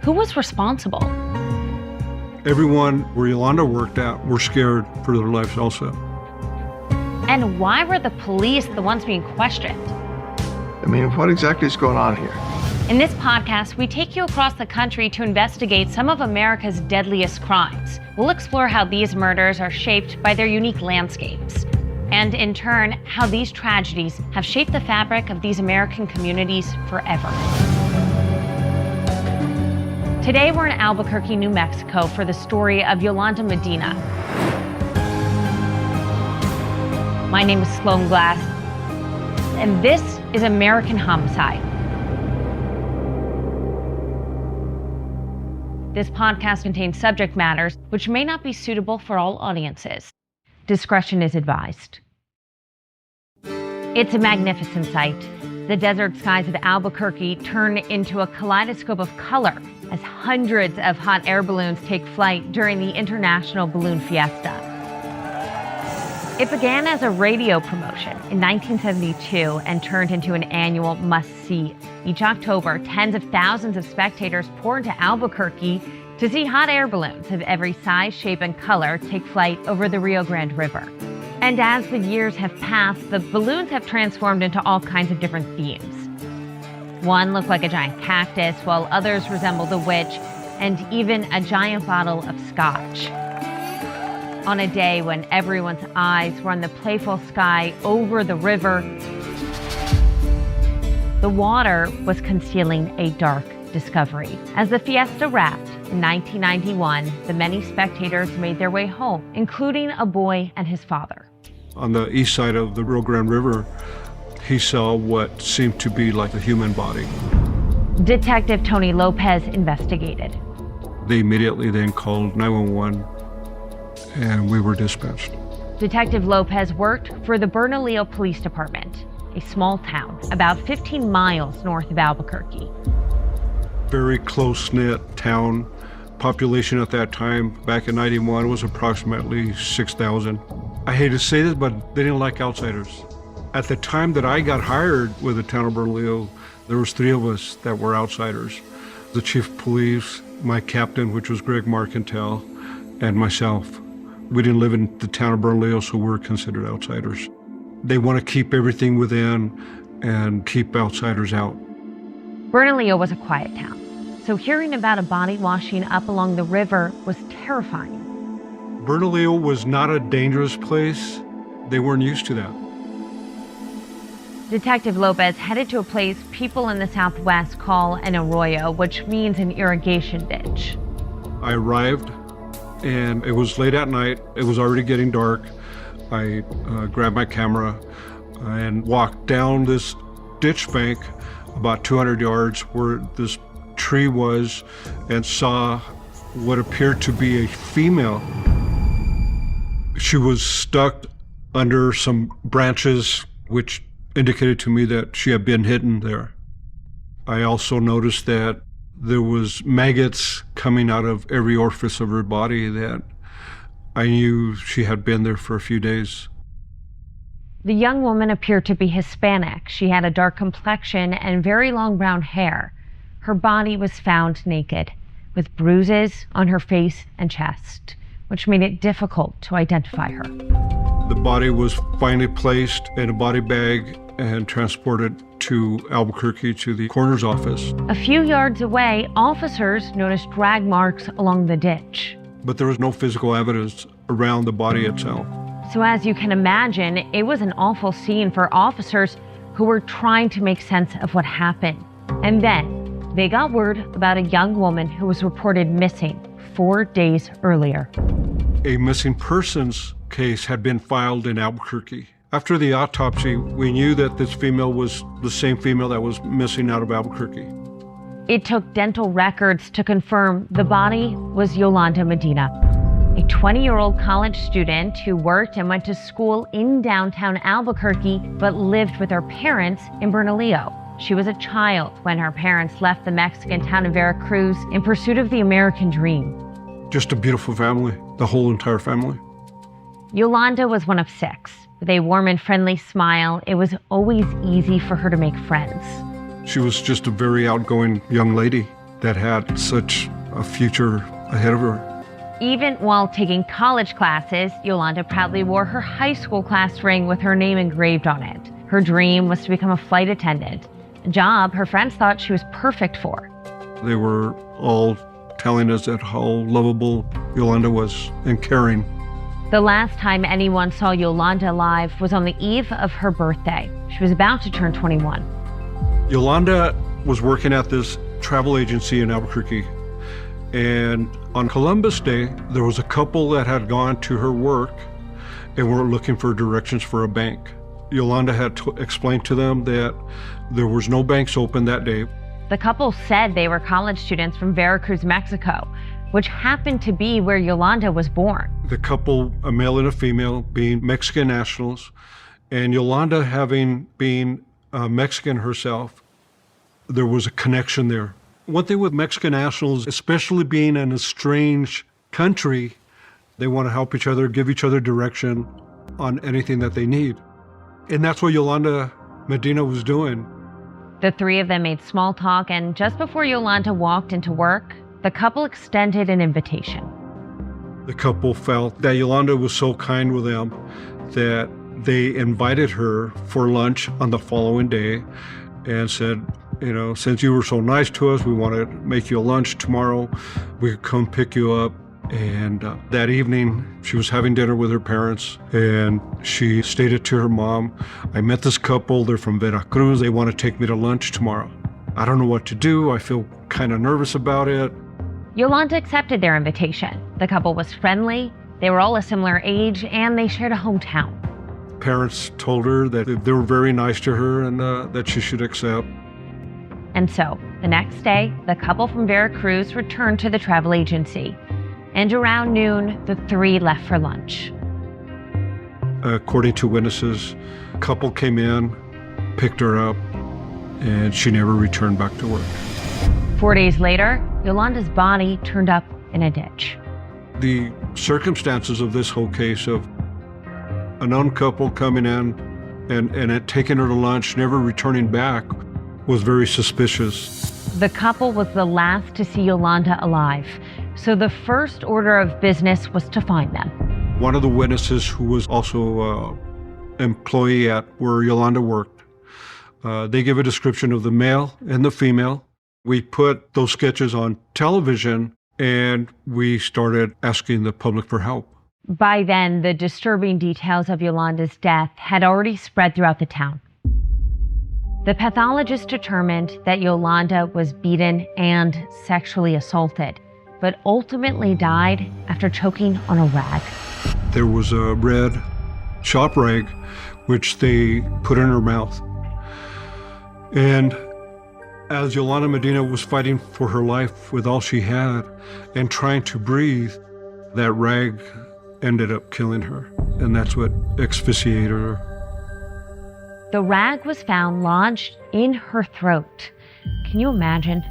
Who was responsible? Everyone where Yolanda worked at were scared for their lives also. And why were the police the ones being questioned? I mean, what exactly is going on here? In this podcast, we take you across the country to investigate some of America's deadliest crimes. We'll explore how these murders are shaped by their unique landscapes, and in turn, how these tragedies have shaped the fabric of these American communities forever. Today, we're in Albuquerque, New Mexico for the story of Yolanda Medina. My name is Sloan Glass, and this is American Homicide. This podcast contains subject matters which may not be suitable for all audiences. Discretion is advised. It's a magnificent sight. The desert skies of Albuquerque turn into a kaleidoscope of color as hundreds of hot air balloons take flight during the International Balloon Fiesta. It began as a radio promotion in 1972 and turned into an annual must-see. Each October, tens of thousands of spectators pour into Albuquerque to see hot air balloons of every size, shape, and color take flight over the Rio Grande River. And as the years have passed, the balloons have transformed into all kinds of different themes. One looked like a giant cactus, while others resembled a witch, and even a giant bottle of scotch. On a day when everyone's eyes were on the playful sky over the river, the water was concealing a dark discovery. As the fiesta wrapped in 1991, the many spectators made their way home, including a boy and his father. On the east side of the Rio Grande River, he saw what seemed to be like a human body. Detective Tony Lopez investigated. They immediately then called 911, and we were dispatched. Detective Lopez worked for the Bernalillo Police Department, a small town about 15 miles north of Albuquerque. Very close-knit town. Population at that time, back in 91, was approximately 6,000. I hate to say this, but they didn't like outsiders. At the time that I got hired with the town of Bernalillo, there was 3 of us that were outsiders. The chief of police, my captain, which was Greg Marcantel, and myself. We didn't live in the town of Bernalillo, so we were considered outsiders. They want to keep everything within and keep outsiders out. Bernalillo was a quiet town, so hearing about a body washing up along the river was terrifying. Bernalillo was not a dangerous place. They weren't used to that. Detective Lopez headed to a place people in the Southwest call an arroyo, which means an irrigation ditch. I arrived, and it was late at night. It was already getting dark. I grabbed my camera and walked down this ditch bank about 200 yards where this tree was and saw what appeared to be a female. She was stuck under some branches, which indicated to me that she had been hidden there. I also noticed that there was maggots coming out of every orifice of her body that I knew she had been there for a few days. The young woman appeared to be Hispanic. She had a dark complexion and very long brown hair. Her body was found naked, with bruises on her face and chest, which made it difficult to identify her. The body was finally placed in a body bag and transported to Albuquerque to the coroner's office. A few yards away, officers noticed drag marks along the ditch. But there was no physical evidence around the body itself. So as you can imagine, it was an awful scene for officers who were trying to make sense of what happened. And then they got word about a young woman who was reported missing 4 days earlier. A missing persons case had been filed in Albuquerque. After the autopsy, we knew that this female was the same female that was missing out of Albuquerque. It took dental records to confirm the body was Yolanda Medina, a 20-year-old college student who worked and went to school in downtown Albuquerque, but lived with her parents in Bernalillo. She was a child when her parents left the Mexican town of Veracruz in pursuit of the American dream. Just a beautiful family, the whole entire family. Yolanda was one of 6. With a warm and friendly smile, it was always easy for her to make friends. She was just a very outgoing young lady that had such a future ahead of her. Even while taking college classes, Yolanda proudly wore her high school class ring with her name engraved on it. Her dream was to become a flight attendant, a job her friends thought she was perfect for. They were all telling us that how lovable Yolanda was and caring. The last time anyone saw Yolanda alive was on the eve of her birthday. She was about to turn 21. Yolanda was working at this travel agency in Albuquerque. And on Columbus Day, there was a couple that had gone to her work and were looking for directions for a bank. Yolanda had explained to them that there was no banks open that day. The couple said they were college students from Veracruz, Mexico, which happened to be where Yolanda was born. The couple, a male and a female, being Mexican nationals, and Yolanda having been Mexican herself, there was a connection there. One thing with Mexican nationals, especially being in a strange country, they want to help each other, give each other direction on anything that they need. And that's what Yolanda Medina was doing. The 3 of them made small talk, and just before Yolanda walked into work, the couple extended an invitation. The couple felt that Yolanda was so kind with them that they invited her for lunch on the following day and said, you know, since you were so nice to us, we want to make you a lunch tomorrow. We could come pick you up. And that evening, she was having dinner with her parents, and she stated to her mom, I met this couple, they're from Veracruz, they want to take me to lunch tomorrow. I don't know what to do, I feel kind of nervous about it. Yolanda accepted their invitation. The couple was friendly, they were all a similar age, and they shared a hometown. Parents told her that they were very nice to her and that she should accept. And so, the next day, the couple from Veracruz returned to the travel agency. And around noon, the 3 left for lunch. According to witnesses, a couple came in, picked her up, and she never returned back to work. 4 days later, Yolanda's body turned up in a ditch. The circumstances of this whole case of a known couple coming in and taking her to lunch, never returning back, was very suspicious. The couple was the last to see Yolanda alive, so the first order of business was to find them. One of the witnesses, who was also an employee at where Yolanda worked, they gave a description of the male and the female. We put those sketches on television, and we started asking the public for help. By then, the disturbing details of Yolanda's death had already spread throughout the town. The pathologist determined that Yolanda was beaten and sexually assaulted, but ultimately died after choking on a rag. There was a red shop rag, which they put in her mouth. And as Yolanda Medina was fighting for her life with all she had and trying to breathe, that rag ended up killing her. And that's what asphyxiated her. The rag was found lodged in her throat. Can you imagine?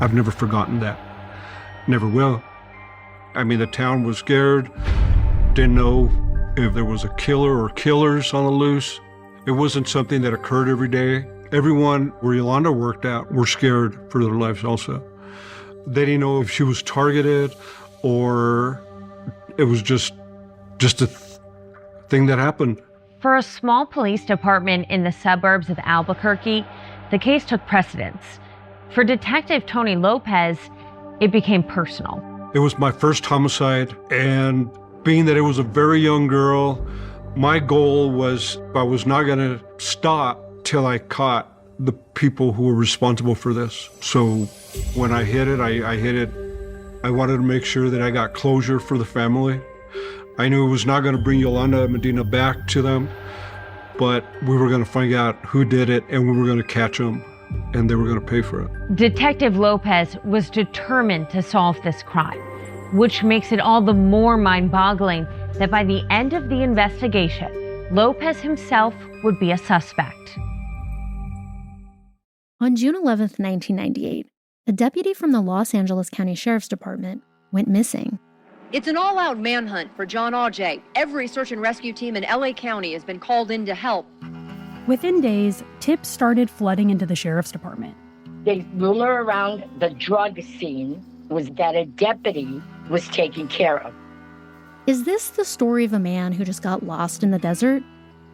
I've never forgotten that. Never will. I mean, the town was scared, didn't know if there was a killer or killers on the loose. It wasn't something that occurred every day. Everyone where Yolanda worked at were scared for their lives also. They didn't know if she was targeted or it was just a thing that happened. For a small police department in the suburbs of Albuquerque, the case took precedence. For Detective Tony Lopez, it became personal. It was my first homicide, and being that it was a very young girl, my goal was I was not going to stop till I caught the people who were responsible for this. So when I hit it, I hit it. I wanted to make sure that I got closure for the family. I knew it was not going to bring Yolanda and Medina back to them, but we were going to find out who did it, and we were going to catch them, and they were going to pay for it. Detective Lopez was determined to solve this crime, which makes it all the more mind-boggling that by the end of the investigation, Lopez himself would be a suspect. On June 11th, 1998, a deputy from the Los Angeles County Sheriff's Department went missing. It's an all-out manhunt for John Auger. Every search and rescue team in LA County has been called in to help. Within days, tips started flooding into the sheriff's department. The rumor around the drug scene was that a deputy was taken care of. Is this the story of a man who just got lost in the desert?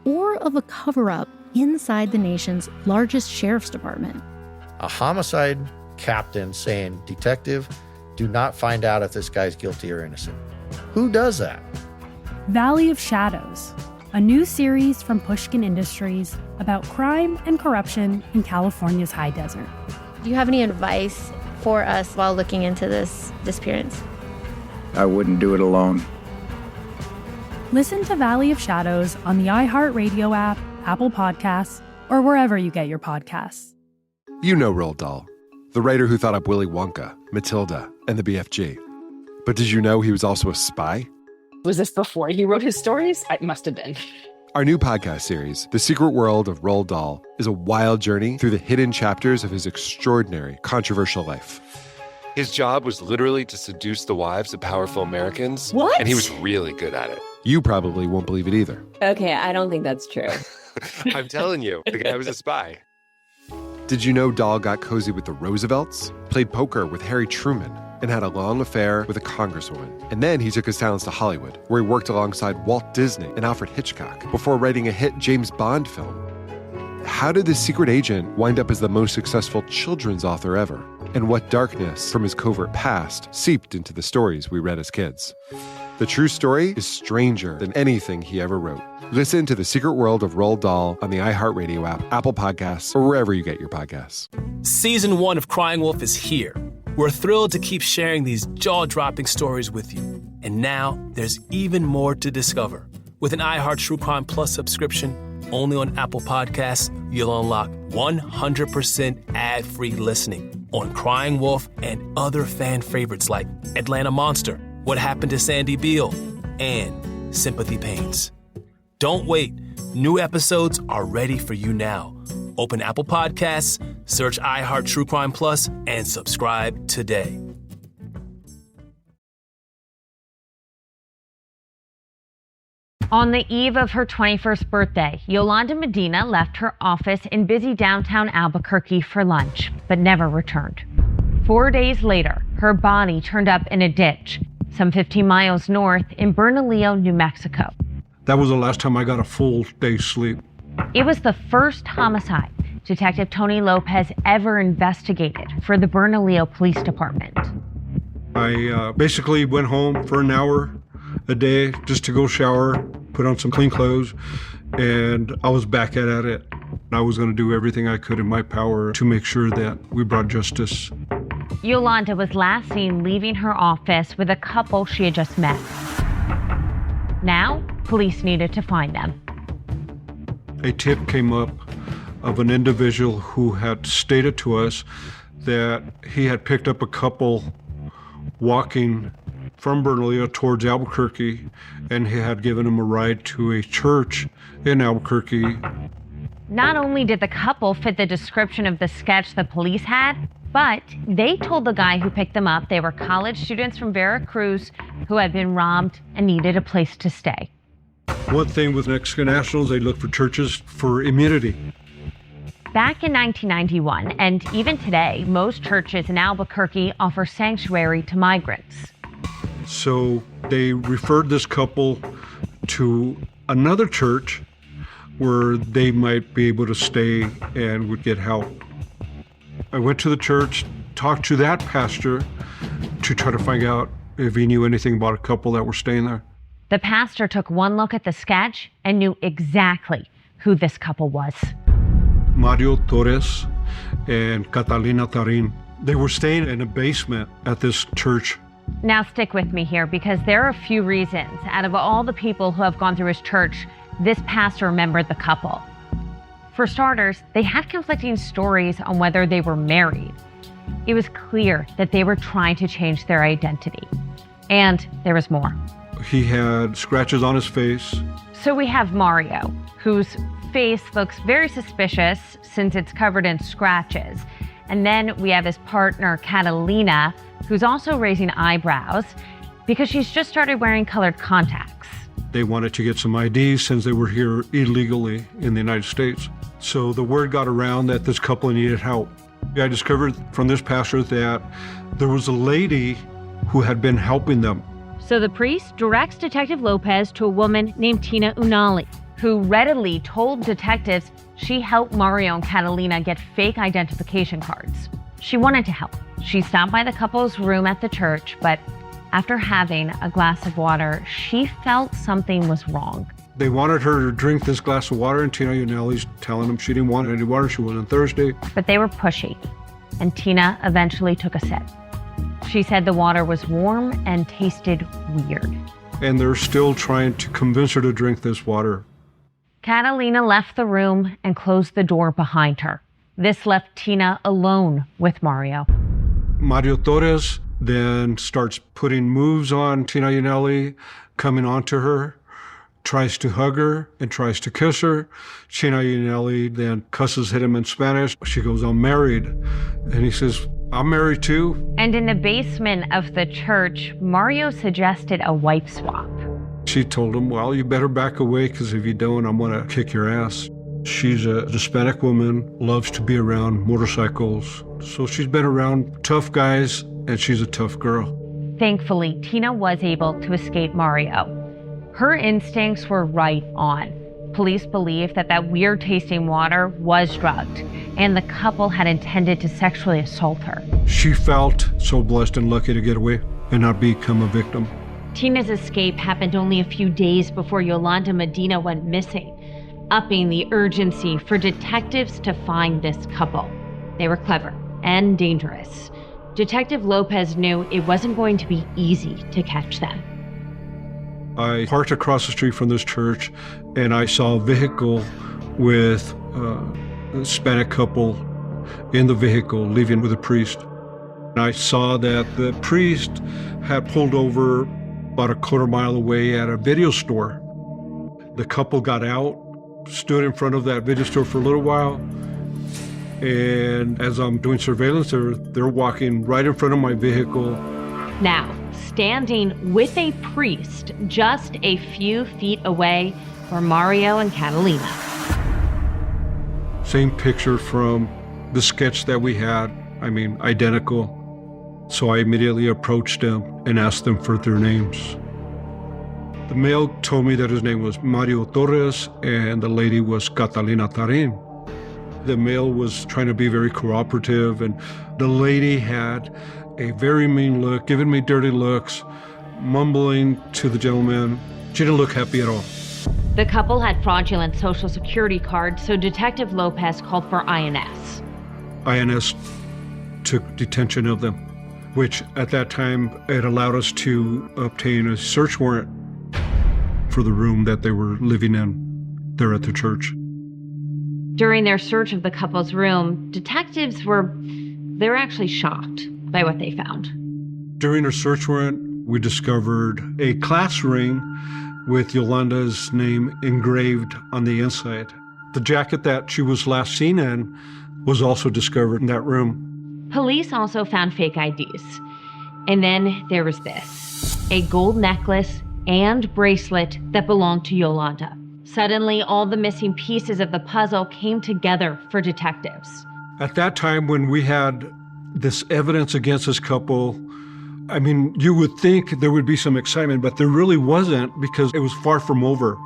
Or of a cover-up inside the nation's largest sheriff's department? A homicide captain saying, "Detective, do not find out if this guy's guilty or innocent." Who does that? Valley of Shadows, a new series from Pushkin Industries about crime and corruption in California's high desert. Do you have any advice for us while looking into this disappearance? I wouldn't do it alone. Listen to Valley of Shadows on the iHeartRadio app, Apple Podcasts, or wherever you get your podcasts. You know Roald Dahl, the writer who thought up Willy Wonka, Matilda, and the BFG. But did you know he was also a spy? Was this before he wrote his stories? It must have been. Our new podcast series, The Secret World of Roald Dahl, is a wild journey through the hidden chapters of his extraordinary, controversial life. His job was literally to seduce the wives of powerful Americans. What? And he was really good at it. You probably won't believe it either. Okay, I don't think that's true. I'm telling you, the guy was a spy. Did you know Dahl got cozy with the Roosevelts, played poker with Harry Truman, and had a long affair with a congresswoman? And then he took his talents to Hollywood, where he worked alongside Walt Disney and Alfred Hitchcock before writing a hit James Bond film. How did this secret agent wind up as the most successful children's author ever? And what darkness from his covert past seeped into the stories we read as kids? The true story is stranger than anything he ever wrote. Listen to The Secret World of Roald Dahl on the iHeartRadio app, Apple Podcasts, or wherever you get your podcasts. Season 1 of Crying Wolf is here. We're thrilled to keep sharing these jaw-dropping stories with you. And now there's even more to discover. With an iHeart True Crime Plus subscription, only on Apple Podcasts, you'll unlock 100% ad-free listening on Crying Wolf and other fan favorites like Atlanta Monster, What Happened to Sandy Beale, and Sympathy Pains. Don't wait. New episodes are ready for you now. Open Apple Podcasts, search iHeart True Crime Plus, and subscribe today. On the eve of her 21st birthday, Yolanda Medina left her office in busy downtown Albuquerque for lunch, but never returned. 4 days later, her body turned up in a ditch, some 15 miles north in Bernalillo, New Mexico. That was the last time I got a full day's sleep. It was the first homicide Detective Tony Lopez ever investigated for the Bernalillo Police Department. I basically went home for an hour a day just to go shower, put on some clean clothes, and I was back at it. I was going to do everything I could in my power to make sure that we brought justice. Yolanda was last seen leaving her office with a couple she had just met. Now, police needed to find them. A tip came up of an individual who had stated to us that he had picked up a couple walking from Bernalillo towards Albuquerque, and he had given him a ride to a church in Albuquerque. Not only did the couple fit the description of the sketch the police had, but they told the guy who picked them up they were college students from Veracruz who had been robbed and needed a place to stay. One thing with Mexican nationals, they look for churches for immunity. Back in 1991, and even today, most churches in Albuquerque offer sanctuary to migrants. So they referred this couple to another church where they might be able to stay and would get help. I went to the church, talked to that pastor to try to find out if he knew anything about a couple that were staying there. The pastor took one look at the sketch and knew exactly who this couple was. Mario Torres and Catalina Tarin. They were staying in a basement at this church. Now stick with me here, because there are a few reasons. Out of all the people who have gone through his church, this pastor remembered the couple. For starters, they had conflicting stories on whether they were married. It was clear that they were trying to change their identity. And there was more. He had scratches on his face. So we have Mario, whose face looks very suspicious since it's covered in scratches. And then we have his partner, Catalina, who's also raising eyebrows because she's just started wearing colored contacts. They wanted to get some IDs since they were here illegally in the United States. So the word got around that this couple needed help. I discovered from this pastor that there was a lady who had been helping them. So the priest directs Detective Lopez to a woman named Tina Unali, who readily told detectives she helped Mario and Catalina get fake identification cards. She wanted to help. She stopped by the couple's room at the church, but after having a glass of water, she felt something was wrong. They wanted her to drink this glass of water, and Tina Unali's telling them she didn't want any water. She went on Thursday. But they were pushy, and Tina eventually took a sip. She said the water was warm and tasted weird. And they're still trying to convince her to drink this water. Catalina left the room and closed the door behind her. This left Tina alone with Mario. Mario Torres then starts putting moves on Tina Unali, coming onto her, tries to hug her and tries to kiss her. Tina Unali then cusses at him in Spanish. She goes, "I'm married." And he says, "I'm married too." And in the basement of the church, Mario suggested a wife swap. She told him, "Well, you better back away, because if you don't, I'm gonna kick your ass." She's a Hispanic woman, loves to be around motorcycles. So she's been around tough guys, and she's a tough girl. Thankfully, Tina was able to escape Mario. Her instincts were right on. Police believe that that weird tasting water was drugged, and the couple had intended to sexually assault her. She felt so blessed and lucky to get away and not become a victim. Tina's escape happened only a few days before Yolanda Medina went missing, upping the urgency for detectives to find this couple. They were clever and dangerous. Detective Lopez knew it wasn't going to be easy to catch them. I parked across the street from this church, and I saw a vehicle with a Hispanic couple in the vehicle leaving with a priest. And I saw that the priest had pulled over about a quarter mile away at a video store. The couple got out, stood in front of that video store for a little while, and as I'm doing surveillance, they're walking right in front of my vehicle. Now, standing with a priest just a few feet away were Mario and Catalina. Same picture from the sketch that we had, identical. So I immediately approached them and asked them for their names. The male told me that his name was Mario Torres and the lady was Catalina Tarin. The male was trying to be very cooperative, and the lady had a very mean look, giving me dirty looks, mumbling to the gentleman. She didn't look happy at all. The couple had fraudulent Social Security cards, so Detective Lopez called for INS. INS took detention of them, which at that time, it allowed us to obtain a search warrant for the room that they were living in there at the church. During their search of the couple's room, detectives were actually shocked by what they found. During our search warrant, we discovered a class ring with Yolanda's name engraved on the inside. The jacket that she was last seen in was also discovered in that room. Police also found fake IDs. And then there was this, a gold necklace and bracelet that belonged to Yolanda. Suddenly, all the missing pieces of the puzzle came together for detectives. At that time, when we had this evidence against this couple, you would think there would be some excitement, but there really wasn't, because it was far from over.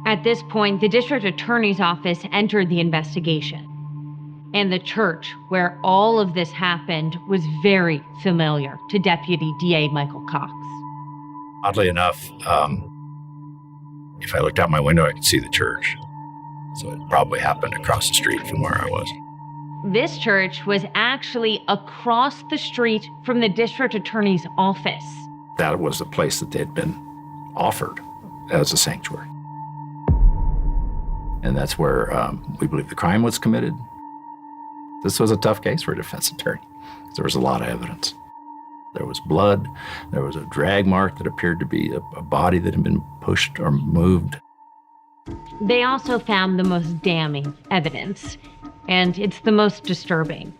At this point, the district attorney's office entered the investigation. And the church where all of this happened was very familiar to Deputy DA Michael Cox. Oddly enough, if I looked out my window, I could see the church. So it probably happened across the street from where I was. This church was actually across the street from the district attorney's office. That was the place that they had been offered as a sanctuary. And that's where we believe the crime was committed. This was a tough case for a defense attorney. There was a lot of evidence. There was blood. There was a drag mark that appeared to be a body that had been pushed or moved. They also found the most damning evidence, and it's the most disturbing.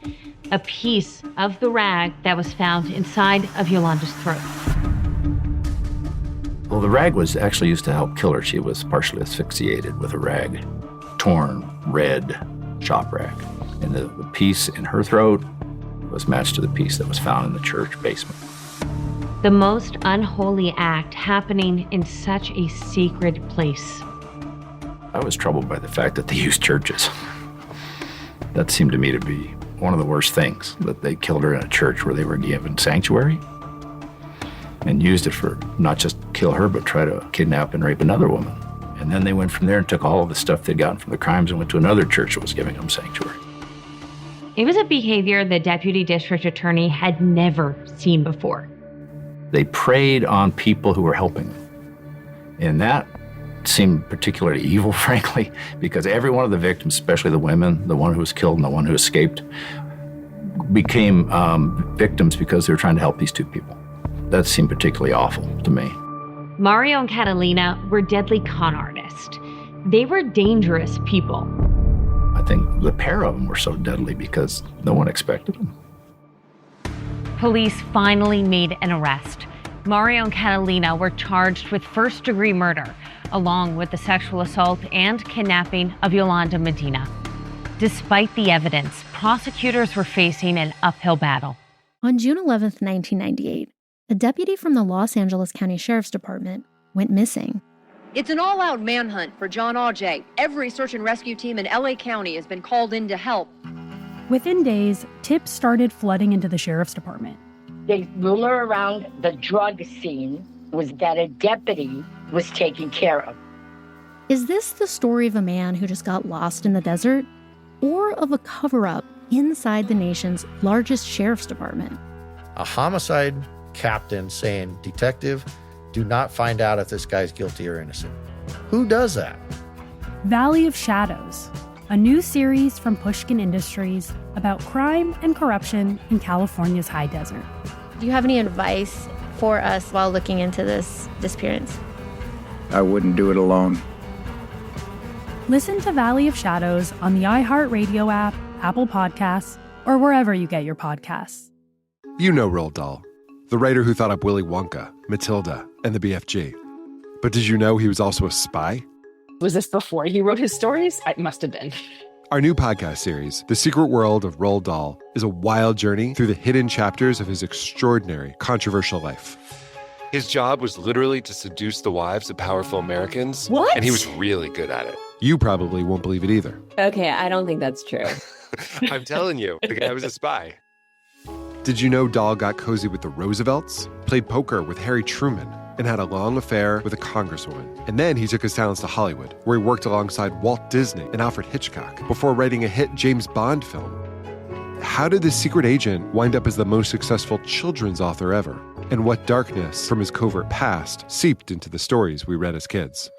A piece of the rag that was found inside of Yolanda's throat. Well, the rag was actually used to help kill her. She was partially asphyxiated with a rag, torn, red shop rag. And the piece in her throat was matched to the piece that was found in the church basement. The most unholy act happening in such a sacred place. I was troubled by the fact that they used churches. That seemed to me to be one of the worst things, that they killed her in a church where they were given sanctuary and used it for not just kill her, but try to kidnap and rape another woman. And then they went from there and took all of the stuff they'd gotten from the crimes and went to another church that was giving them sanctuary. It was a behavior the deputy district attorney had never seen before. They preyed on people who were helping them. And that seemed particularly evil, frankly, because every one of the victims, especially the women, the one who was killed and the one who escaped, became victims because they were trying to help these two people. That seemed particularly awful to me. Mario and Catalina were deadly con artists. They were dangerous people. I think the pair of them were so deadly because no one expected them. Police finally made an arrest. Mario and Catalina were charged with first-degree murder, along with the sexual assault and kidnapping of Yolanda Medina. Despite the evidence, prosecutors were facing an uphill battle. On June 11th, 1998, a deputy from the Los Angeles County Sheriff's Department went missing. It's an all-out manhunt for John Auger. Every search and rescue team in LA County has been called in to help. Within days, tips started flooding into the sheriff's department. The rumor around the drug scene was that a deputy was taken care of. Is this the story of a man who just got lost in the desert? Or of a cover-up inside the nation's largest sheriff's department? A homicide captain saying, "Detective, do not find out if this guy's guilty or innocent." Who does that? Valley of Shadows, a new series from Pushkin Industries about crime and corruption in California's high desert. Do you have any advice for us while looking into this disappearance? I wouldn't do it alone. Listen to Valley of Shadows on the iHeartRadio app, Apple Podcasts, or wherever you get your podcasts. You know Roald Dahl, the writer who thought up Willy Wonka, Matilda, and the BFG. But did you know he was also a spy? Was this before he wrote his stories? It must have been. Our new podcast series, The Secret World of Roald Dahl, is a wild journey through the hidden chapters of his extraordinary, controversial life. His job was literally to seduce the wives of powerful Americans. What? And he was really good at it. You probably won't believe it either. Okay, I don't think that's true. I'm telling you, the guy was a spy. Did you know Dahl got cozy with the Roosevelts, played poker with Harry Truman, and had a long affair with a congresswoman? And then he took his talents to Hollywood, where he worked alongside Walt Disney and Alfred Hitchcock before writing a hit James Bond film. How did this secret agent wind up as the most successful children's author ever? And what darkness from his covert past seeped into the stories we read as kids?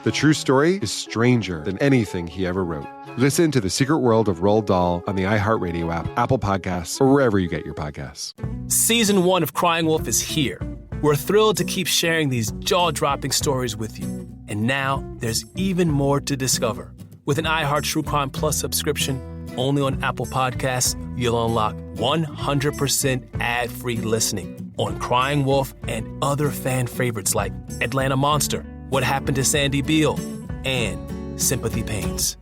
The true story is stranger than anything he ever wrote. Listen to The Secret World of Roald Dahl on the iHeartRadio app, Apple Podcasts, or wherever you get your podcasts. Season 1 of Crying Wolf is here. We're thrilled to keep sharing these jaw-dropping stories with you. And now there's even more to discover. With an iHeart True Crime Plus subscription, only on Apple Podcasts, you'll unlock 100% ad-free listening on Crying Wolf and other fan favorites like Atlanta Monster, What Happened to Sandy Beale, and Sympathy Pains.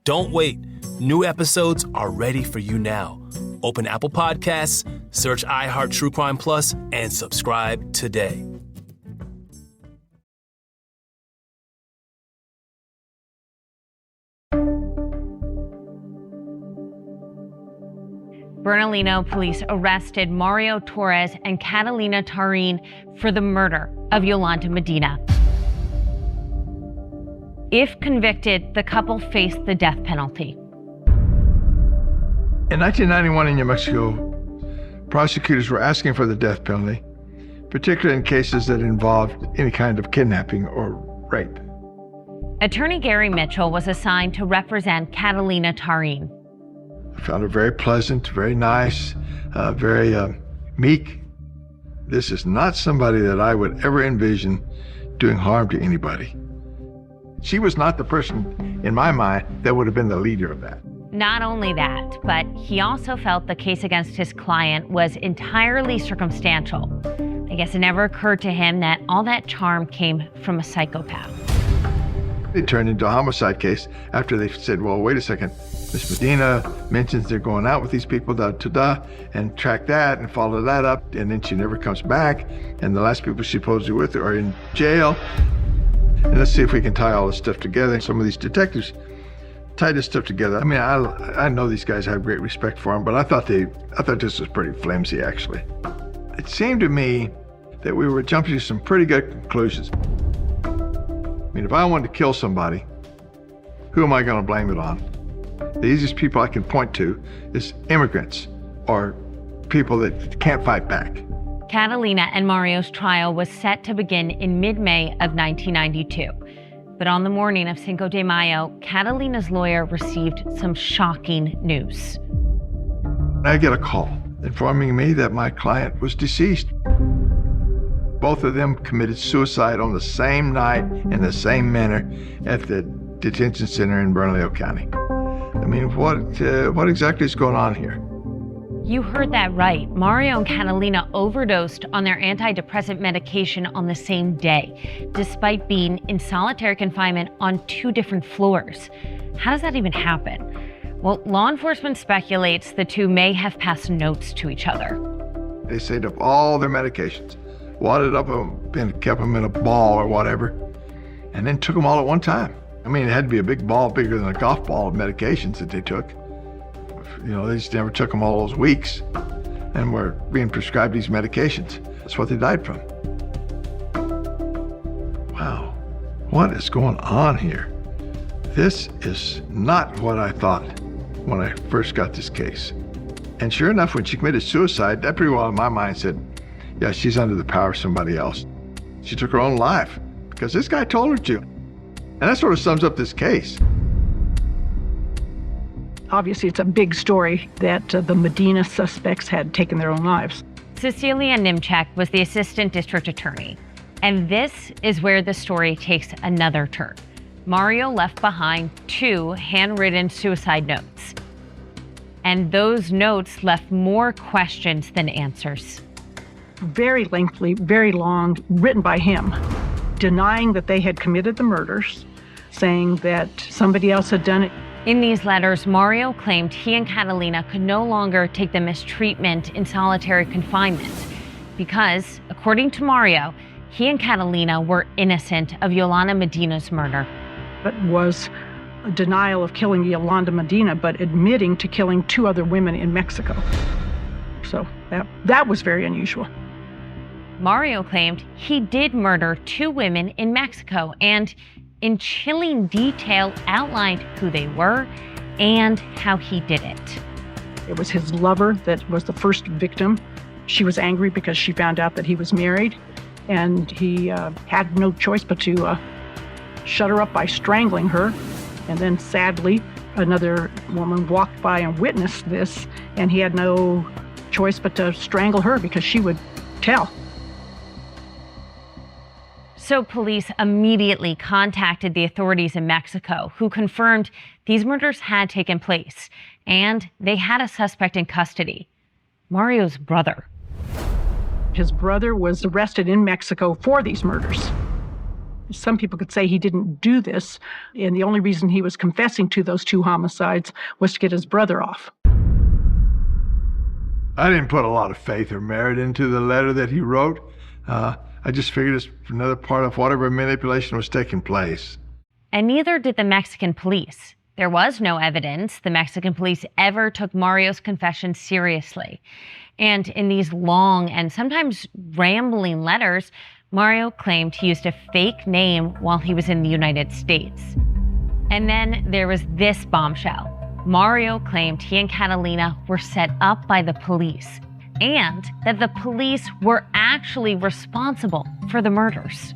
Don't wait. New episodes are ready for you now. Open Apple Podcasts, search iHeart True Crime Plus, and subscribe today. Bernalino police arrested Mario Torres and Catalina Tarin for the murder of Yolanda Medina. If convicted, the couple faced the death penalty. In 1991 in New Mexico, prosecutors were asking for the death penalty, particularly in cases that involved any kind of kidnapping or rape. Attorney Gary Mitchell was assigned to represent Catalina Tarin. I found her very pleasant, very nice, very meek. This is not somebody that I would ever envision doing harm to anybody. She was not the person, in my mind, that would have been the leader of that. Not only that, but he also felt the case against his client was entirely circumstantial. I guess it never occurred to him that all that charm came from a psychopath. It turned into a homicide case after they said, well, wait a second. Miss Medina mentions they're going out with these people, and track that and follow that up, and then she never comes back, and the last people she supposedly with are in jail. And let's see if we can tie all this stuff together. Some of these detectives tie this stuff together. I mean, I know these guys have great respect for them, but I thought this was pretty flimsy, actually. It seemed to me that we were jumping to some pretty good conclusions. I mean, if I wanted to kill somebody, who am I going to blame it on? The easiest people I can point to is immigrants or people that can't fight back. Catalina and Mario's trial was set to begin in mid-May of 1992. But on the morning of Cinco de Mayo, Catalina's lawyer received some shocking news. I get a call informing me that my client was deceased. Both of them committed suicide on the same night in the same manner at the detention center in Bernalillo County. I mean, what exactly is going on here? You heard that right. Mario and Catalina overdosed on their antidepressant medication on the same day, despite being in solitary confinement on 2 different floors. How does that even happen? Well, law enforcement speculates the two may have passed notes to each other. They saved up all their medications, wadded up and kept them in a ball or whatever, and then took them all at one time. I mean, it had to be a big ball bigger than a golf ball of medications that they took. You know, they just never took them all those weeks and were being prescribed these medications. That's what they died from. Wow, what is going on here? This is not what I thought when I first got this case. And sure enough, when she committed suicide, that pretty well in my mind said, yeah, she's under the power of somebody else. She took her own life because this guy told her to. And that sort of sums up this case. Obviously, it's a big story that the Medina suspects had taken their own lives. Cecilia Nimchek was the assistant district attorney. And this is where the story takes another turn. Mario left behind 2 handwritten suicide notes. And those notes left more questions than answers. Very lengthy, very long, written by him, denying that they had committed the murders, saying that somebody else had done it. In these letters, Mario claimed he and Catalina could no longer take the mistreatment in solitary confinement because, according to Mario, he and Catalina were innocent of Yolanda Medina's murder. It was a denial of killing Yolanda Medina, but admitting to killing 2 other women in Mexico. So that was very unusual. Mario claimed he did murder 2 women in Mexico and in chilling detail outlined who they were and how he did it. It was his lover that was the first victim. She was angry because she found out that he was married, and he had no choice but to shut her up by strangling her. And then sadly, another woman walked by and witnessed this, and he had no choice but to strangle her because she would tell. So police immediately contacted the authorities in Mexico, who confirmed these murders had taken place, and they had a suspect in custody, Mario's brother. His brother was arrested in Mexico for these murders. Some people could say he didn't do this, and the only reason he was confessing to those 2 homicides was to get his brother off. I didn't put a lot of faith or merit into the letter that he wrote. I just figured it's another part of whatever manipulation was taking place. And neither did the Mexican police. There was no evidence the Mexican police ever took Mario's confession seriously. And in these long and sometimes rambling letters, Mario claimed he used a fake name while he was in the United States. And then there was this bombshell. Mario claimed he and Catalina were set up by the police, and that the police were actually responsible for the murders.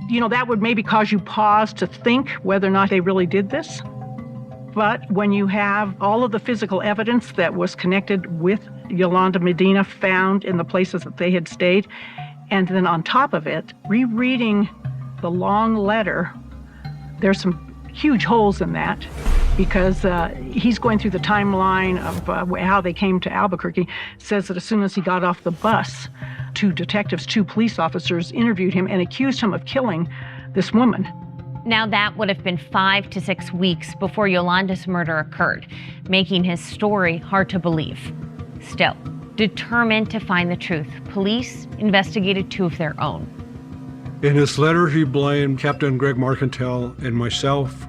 You know, that would maybe cause you pause to think whether or not they really did this. But when you have all of the physical evidence that was connected with Yolanda Medina found in the places that they had stayed, and then on top of it, rereading the long letter, there's some huge holes in that, because he's going through the timeline of how they came to Albuquerque. Says that as soon as he got off the bus, two police officers interviewed him and accused him of killing this woman. Now, that would have been 5 to 6 weeks before Yolanda's murder occurred, making his story hard to believe. Still, determined to find the truth, police investigated 2 of their own. In his letter, he blamed Captain Greg Marcantel and myself.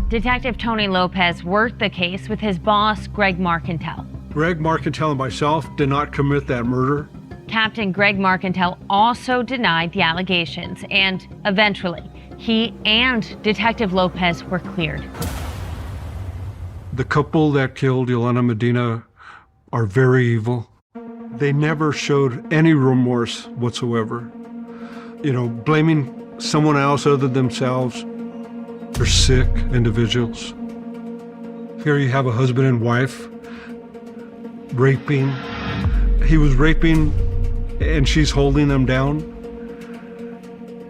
Detective Tony Lopez worked the case with his boss, Greg Marcantel. Greg Marcantel and myself did not commit that murder. Captain Greg Marcantel also denied the allegations, and eventually, he and Detective Lopez were cleared. The couple that killed Yolanda Medina are very evil. They never showed any remorse whatsoever. You know, blaming someone else other than themselves. They're sick individuals. Here you have a husband and wife raping. He was raping and she's holding them down.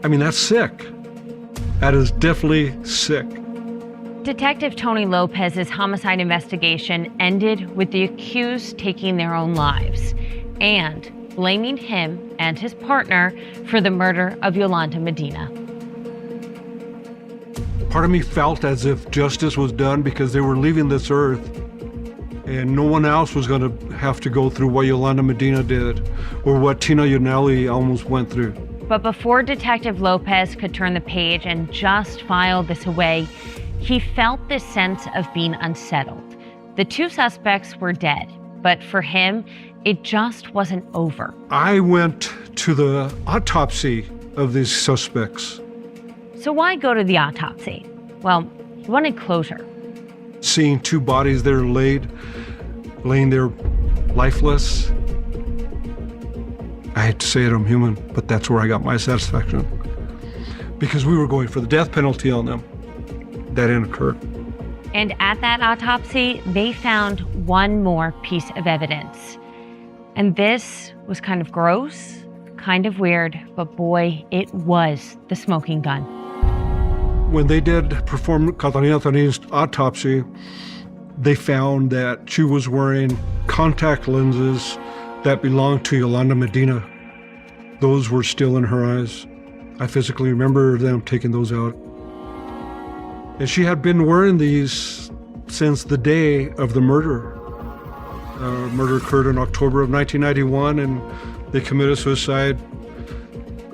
I mean, that's sick. That is definitely sick. Detective Tony Lopez's homicide investigation ended with the accused taking their own lives and blaming him and his partner for the murder of Yolanda Medina. Part of me felt as if justice was done because they were leaving this earth and no one else was going to have to go through what Yolanda Medina did or what Tina Yonelli almost went through. But before Detective Lopez could turn the page and just file this away, he felt this sense of being unsettled. The 2 suspects were dead, but for him, it just wasn't over. I went to the autopsy of these suspects. So why go to the autopsy? Well, he wanted closure. Seeing 2 bodies there laying there lifeless. I hate to say it, I'm human, but that's where I got my satisfaction. Because we were going for the death penalty on them. That didn't occur. And at that autopsy, they found one more piece of evidence. And this was kind of gross, kind of weird, but boy, it was the smoking gun. When they did perform Catalina Tanin's autopsy, they found that she was wearing contact lenses that belonged to Yolanda Medina. Those were still in her eyes. I physically remember them taking those out. And she had been wearing these since the day of the murder. Murder occurred in October of 1991, and they committed suicide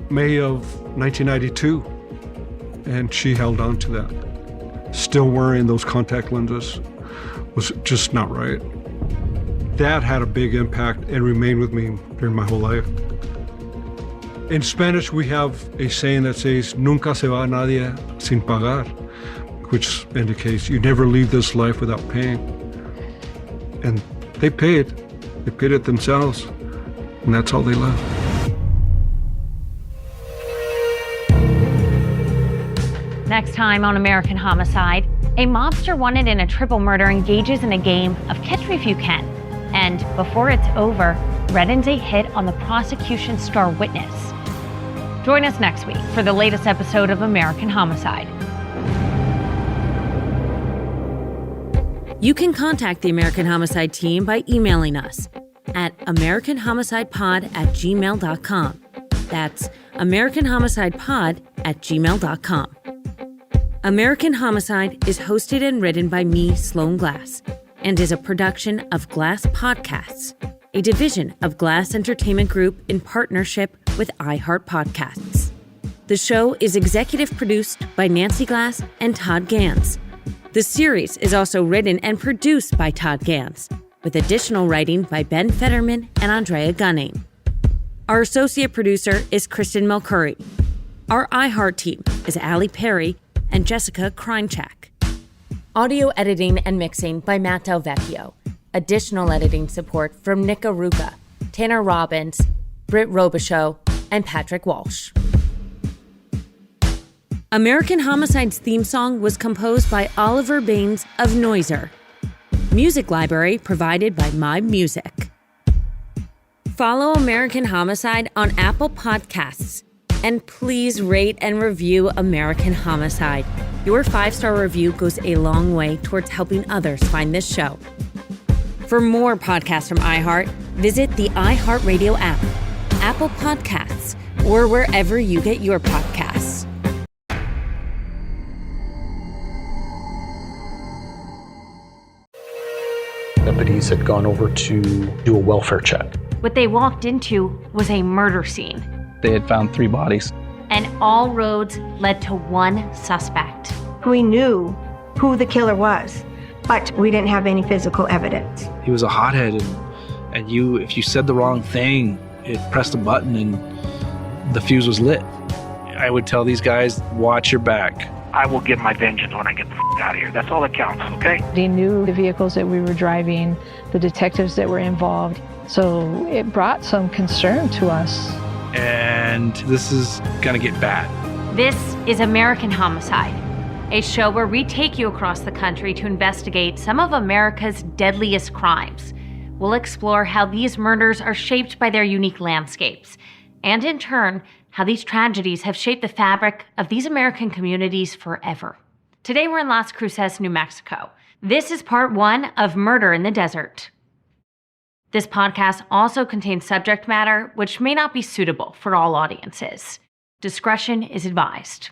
May of 1992. And she held on to that. Still wearing those contact lenses was just not right. That had a big impact and remained with me during my whole life. In Spanish, we have a saying that says, "Nunca se va nadie sin pagar," which indicates you never leave this life without paying. And they paid. They paid it themselves, and that's all they left. Next time on American Homicide, a mobster wanted in a triple murder engages in a game of catch me if you can. And before it's over, reddens a hit on the prosecution's star witness. Join us next week for the latest episode of American Homicide. You can contact the American Homicide team by emailing us at americanhomicidepod@gmail.com. That's americanhomicidepod@gmail.com. American Homicide is hosted and written by me, Sloan Glass, and is a production of Glass Podcasts, a division of Glass Entertainment Group in partnership with iHeart Podcasts. The show is executive produced by Nancy Glass and Todd Gans. The series is also written and produced by Todd Gans, with additional writing by Ben Fetterman and Andrea Gunning. Our associate producer is Kristen Mulcurry. Our iHeart team is Allie Perry and Jessica Kreinchak. Audio editing and mixing by Matt Del Vecchio. Additional editing support from Nick Aruka, Tanner Robbins, Britt Robichaux, and Patrick Walsh. American Homicide's theme song was composed by Oliver Baines of Noiser. Music library provided by My Music. Follow American Homicide on Apple Podcasts. And please rate and review American Homicide. Your 5-star review goes a long way towards helping others find this show. For more podcasts from iHeart, visit the iHeartRadio app, Apple Podcasts, or wherever you get your podcasts. Deputies had gone over to do a welfare check. What they walked into was a murder scene. They had found 3 bodies. And all roads led to one suspect. We knew who the killer was, but we didn't have any physical evidence. He was a hothead, and if you said the wrong thing, it pressed a button and the fuse was lit. I would tell these guys, watch your back. I will get my vengeance when I get the out of here. That's all that counts, okay? He knew the vehicles that we were driving, the detectives that were involved, so it brought some concern to us. And this is gonna get bad. This is American Homicide, a show where we take you across the country to investigate some of America's deadliest crimes. We'll explore how these murders are shaped by their unique landscapes, and in turn, how these tragedies have shaped the fabric of these American communities forever. Today we're in Las Cruces, New Mexico. This is part 1 of Murder in the Desert. This podcast also contains subject matter which may not be suitable for all audiences. Discretion is advised.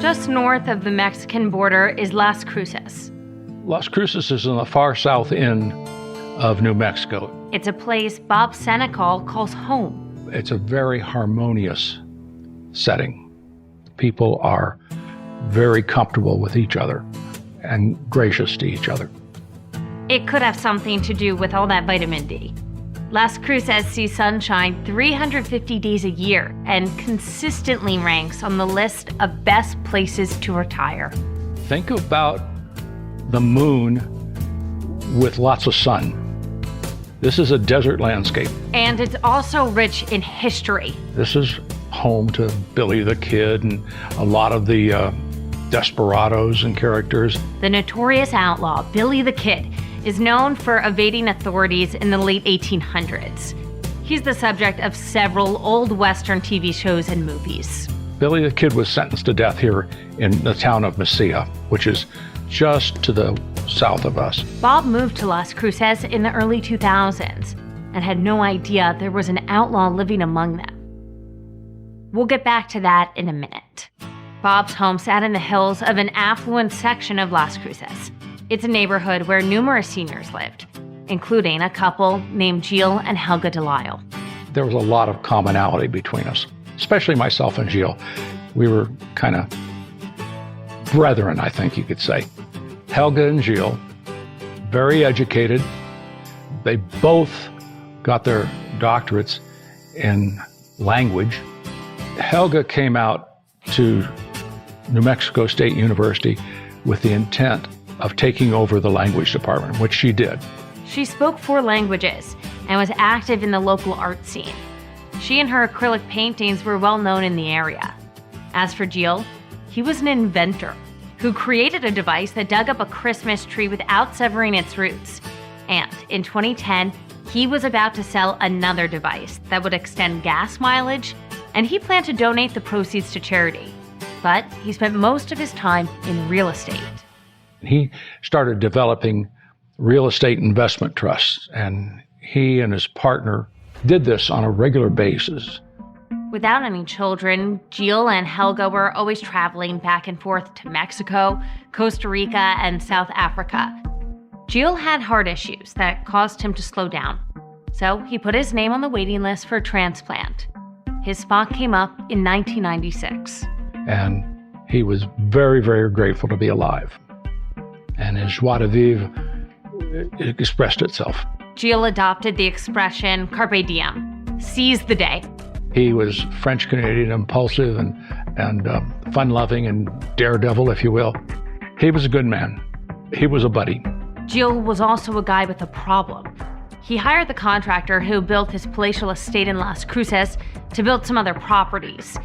Just north of the Mexican border is Las Cruces. Las Cruces is in the far south end of New Mexico. It's a place Bob Senecal calls home. It's a very harmonious setting. People are very comfortable with each other and gracious to each other. It could have something to do with all that vitamin D. Las Cruces sees sunshine 350 days a year and consistently ranks on the list of best places to retire. Think about the moon with lots of sun. This is a desert landscape. And it's also rich in history. This is home to Billy the Kid and a lot of the desperados and characters. The notorious outlaw, Billy the Kid, is known for evading authorities in the late 1800s. He's the subject of several old Western TV shows and movies. Billy the Kid was sentenced to death here in the town of Mesilla, which is just to the south of us. Bob moved to Las Cruces in the early 2000s and had no idea there was an outlaw living among them. We'll get back to that in a minute. Bob's home sat in the hills of an affluent section of Las Cruces. It's a neighborhood where numerous seniors lived, including a couple named Jill and Helga Delisle. There was a lot of commonality between us, especially myself and Jill. We were kind of brethren, I think you could say. Helga and Jill, very educated. They both got their doctorates in language. Helga came out to New Mexico State University with the intent of taking over the language department, which she did. She spoke 4 languages and was active in the local art scene. She and her acrylic paintings were well known in the area. As for Jill, he was an inventor who created a device that dug up a Christmas tree without severing its roots. And in 2010, he was about to sell another device that would extend gas mileage, and he planned to donate the proceeds to charity. But he spent most of his time in real estate. He started developing real estate investment trusts, and he and his partner did this on a regular basis. Without any children, Jill and Helga were always traveling back and forth to Mexico, Costa Rica, and South Africa. Jill had heart issues that caused him to slow down, so he put his name on the waiting list for a transplant. His spot came up in 1996. And He was very, very grateful to be alive. And his joie de vivre expressed itself. Gilles adopted the expression carpe diem, seize the day. He was French-Canadian, impulsive and fun-loving and daredevil, if you will. He was a good man. He was a buddy. Gilles was also a guy with a problem. He hired the contractor who built his palatial estate in Las Cruces to build some other properties.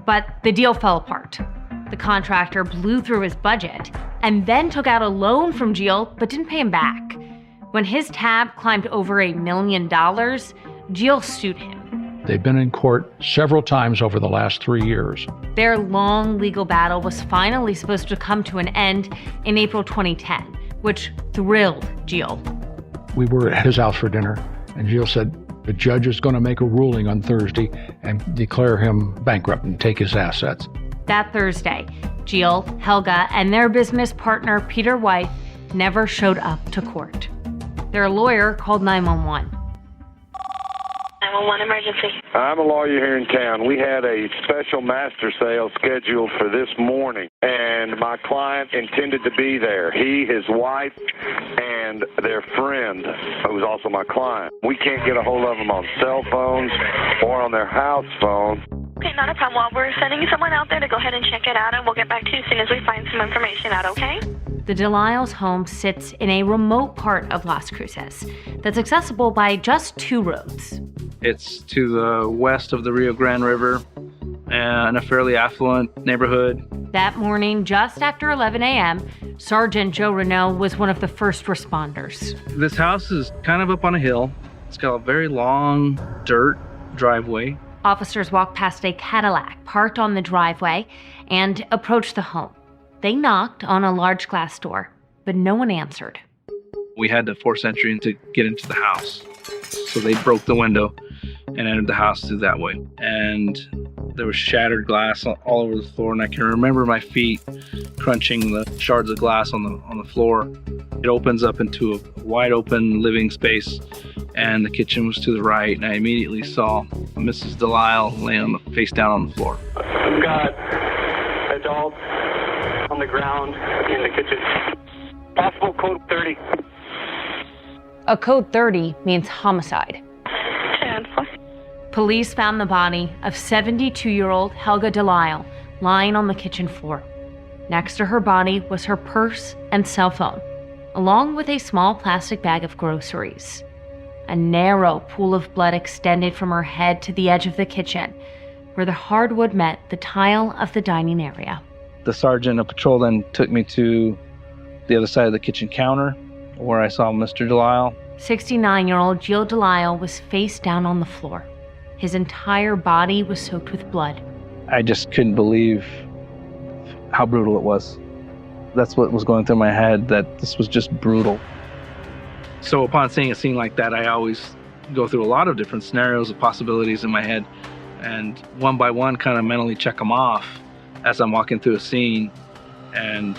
But the deal fell apart. The contractor blew through his budget and then took out a loan from Gilles but didn't pay him back. When his tab climbed over $1 million, Gilles sued him. They've been in court several times over the last 3 years. Their long legal battle was finally supposed to come to an end in April 2010, which thrilled Gilles. We were at his house for dinner, and Gilles said, the judge is going to make a ruling on Thursday and declare him bankrupt and take his assets. That Thursday, Gilles, Helga, and their business partner, Peter White, never showed up to court. Their lawyer called 911. 911 emergency. I'm a lawyer here in town. We had a special master sale scheduled for this morning, and my client intended to be there. He, his wife, and their friend, who was also my client. We can't get a hold of them on cell phones or on their house phone. Okay, not a problem. Well, we're sending someone out there to go ahead and check it out, and we'll get back to you as soon as we find some information out, okay? The DeLisle's home sits in a remote part of Las Cruces that's accessible by just 2 roads. It's to the west of the Rio Grande River and a fairly affluent neighborhood. That morning, just after 11 a.m., Sergeant Joe Renault was one of the first responders. This house is kind of up on a hill. It's got a very long dirt driveway. Officers walked past a Cadillac parked on the driveway and approached the home. They knocked on a large glass door, but no one answered. We had to force entry to get into the house. So they broke the window and entered the house through that way. And there was shattered glass all over the floor, and I can remember my feet crunching the shards of glass on the floor. It opens up into a wide open living space, and the kitchen was to the right, and I immediately saw Mrs. Delisle laying face down on the floor. I've got adults on the ground in the kitchen. Possible code 30. A code 30 means homicide. Police found the body of 72-year-old Helga Delisle lying on the kitchen floor. Next to her body was her purse and cell phone, along with a small plastic bag of groceries. A narrow pool of blood extended from her head to the edge of the kitchen, where the hardwood met the tile of the dining area. The sergeant of patrol then took me to the other side of the kitchen counter, where I saw Mr. Delisle. 69-year-old Gilles Delisle was face down on the floor. His entire body was soaked with blood. I just couldn't believe how brutal it was. That's what was going through my head, that this was just brutal. So upon seeing a scene like that, I always go through a lot of different scenarios of possibilities in my head, and one by one kind of mentally check them off as I'm walking through a scene. And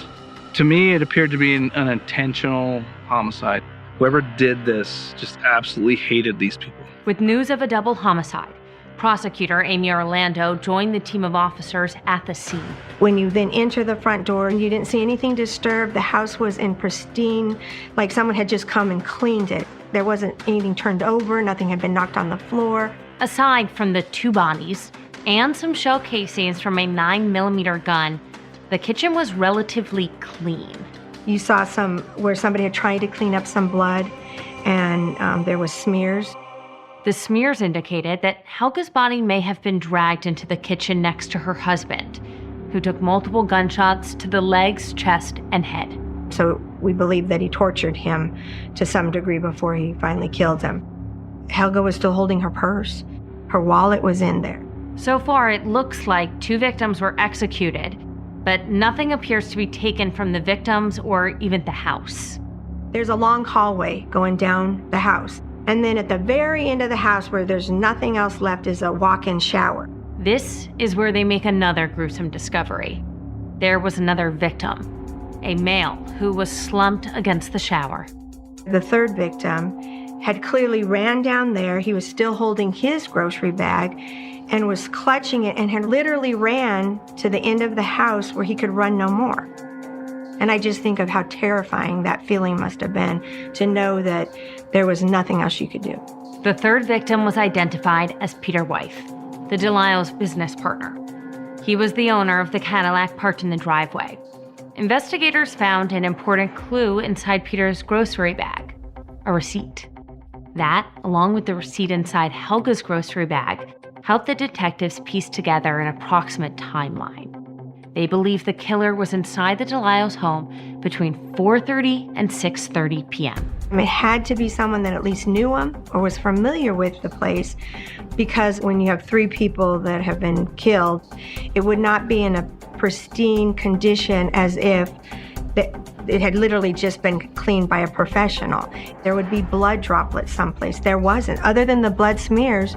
to me, it appeared to be an intentional homicide. Whoever did this just absolutely hated these people. With news of a double homicide, prosecutor Amy Orlando joined the team of officers at the scene. When you then enter the front door, you didn't see anything disturbed. The house was in pristine, like someone had just come and cleaned it. There wasn't anything turned over, nothing had been knocked on the floor. Aside from the 2 bodies and some shell casings from a 9mm gun, the kitchen was relatively clean. You saw some where somebody had tried to clean up some blood, and there was smears. The smears indicated that Helga's body may have been dragged into the kitchen next to her husband, who took multiple gunshots to the legs, chest, and head. So we believe that he tortured him to some degree before he finally killed him. Helga was still holding her purse. Her wallet was in there. So far, it looks like 2 victims were executed, but nothing appears to be taken from the victims or even the house. There's a long hallway going down the house. And then at the very end of the house, where there's nothing else left, is a walk-in shower. This is where they make another gruesome discovery. There was another victim, a male who was slumped against the shower. The third victim had clearly ran down there. He was still holding his grocery bag and was clutching it and had literally ran to the end of the house where he could run no more. And I just think of how terrifying that feeling must have been to know that there was nothing else you could do. The third victim was identified as Peter Wife, the Delisle's business partner. He was the owner of the Cadillac parked in the driveway. Investigators found an important clue inside Peter's grocery bag, a receipt. That, along with the receipt inside Helga's grocery bag, helped the detectives piece together an approximate timeline. They believe the killer was inside the Delisle's home between 4:30 and 6:30 p.m. It had to be someone that at least knew him or was familiar with the place, because when you have 3 people that have been killed, it would not be in a pristine condition as if it had literally just been cleaned by a professional. There would be blood droplets someplace. There wasn't. Other than the blood smears,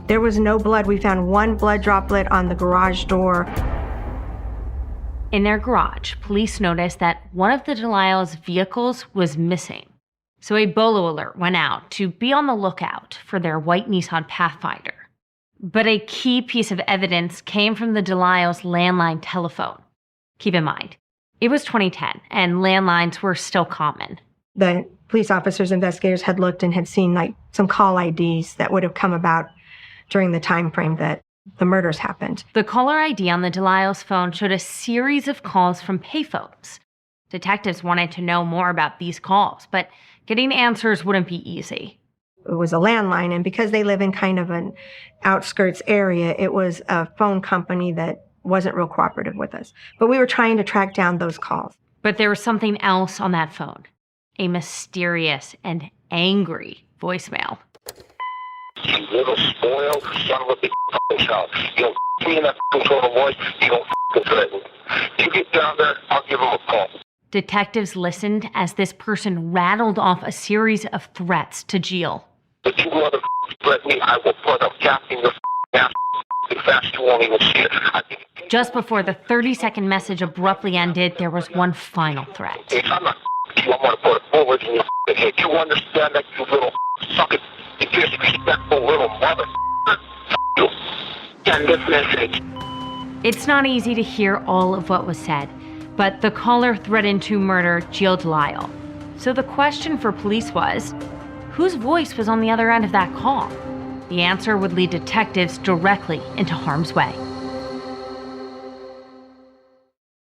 there was no blood. We found 1 blood droplet on the garage door. In their garage, police noticed that one of the Delisle's vehicles was missing. So a bolo alert went out to be on the lookout for their white Nissan Pathfinder. But a key piece of evidence came from the Delisle's landline telephone. Keep in mind, it was 2010 and landlines were still common. The police officers, investigators had looked and had seen like some call IDs that would have come about during the time frame that the murders happened. The caller ID on the Delisle's phone showed a series of calls from payphones. Detectives wanted to know more about these calls, but getting answers wouldn't be easy. It was a landline, and because they live in kind of an outskirts area, it was a phone company that wasn't real cooperative with us. But we were trying to track down those calls. But there was something else on that phone, a mysterious and angry voicemail. You little spoiled son of a bitch child. You don't me in that tone of voice, you don't threaten. You get down there, I'll give him a call. Detectives listened as this person rattled off a series of threats to Jill. If you mother threaten me, I will put a cap in your ass fast you won't even see it. Just before the 30-second message abruptly ended, there was one final threat. If I'm not you, I'm going to put a bullet in your head. You understand that, you little sucker? You disrespectful little mother. You. Send this message. It's not easy to hear all of what was said, but the caller threatened to murder Jill Delisle. So the question for police was, whose voice was on the other end of that call? The answer would lead detectives directly into harm's way.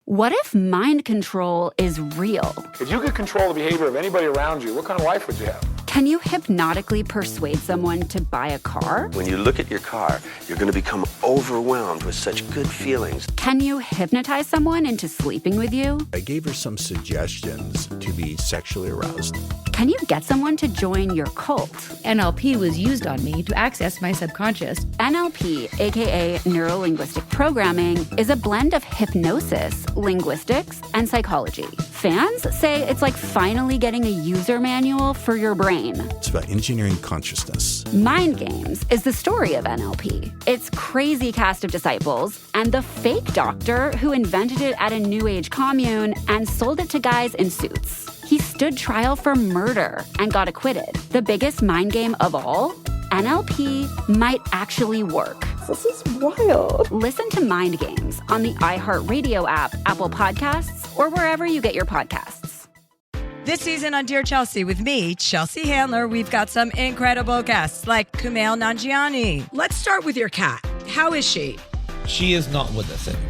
What if mind control is real? If you could control the behavior of anybody around you, what kind of life would you have? Can you hypnotically persuade someone to buy a car? When you look at your car, you're going to become overwhelmed with such good feelings. Can you hypnotize someone into sleeping with you? I gave her some suggestions to be sexually aroused. Can you get someone to join your cult? NLP was used on me to access my subconscious. NLP, aka Neuro-Linguistic Programming, is a blend of hypnosis, linguistics, and psychology. Fans say it's like finally getting a user manual for your brain. It's about engineering consciousness. Mind Games is the story of NLP. Its crazy cast of disciples and the fake doctor who invented it at a New Age commune and sold it to guys in suits. He stood trial for murder and got acquitted. The biggest mind game of all? NLP might actually work. This is wild. Listen to Mind Games on the iHeartRadio app, Apple Podcasts, or wherever you get your podcasts. This season on Dear Chelsea with me, Chelsea Handler, we've got some incredible guests like Kumail Nanjiani. Let's start with your cat. How is she? She is not with us anymore.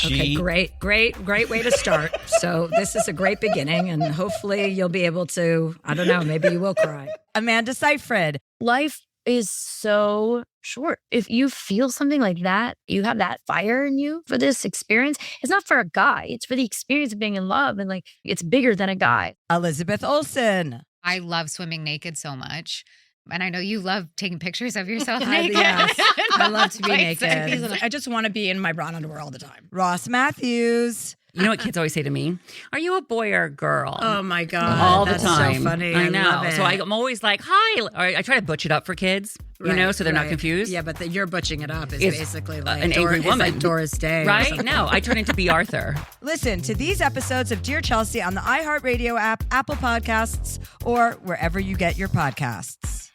Okay, great way to start. So this is a great beginning, and hopefully you'll be able to, I don't know, maybe you will cry. Amanda Seyfried. Life is so short. If you feel something like that, you have that fire in you for this experience. It's not for a guy. It's for the experience of being in love, and like it's bigger than a guy. Elizabeth Olsen. I love swimming naked so much. And I know you love taking pictures of yourself naked. Yes, I love to be naked. I just want to be in my brown underwear all the time. Ross Matthews. You know what kids always say to me? Are you a boy or a girl? Oh my God. All that's the time. So funny. I know. Love it. So I'm always like, hi. Or I try to butch it up for kids, so they're not confused. Yeah, but you're butching it up. It's basically like an angry woman. It's like Doris Day. Right? No, I turn into B. Arthur. Listen to these episodes of Dear Chelsea on the iHeartRadio app, Apple Podcasts, or wherever you get your podcasts.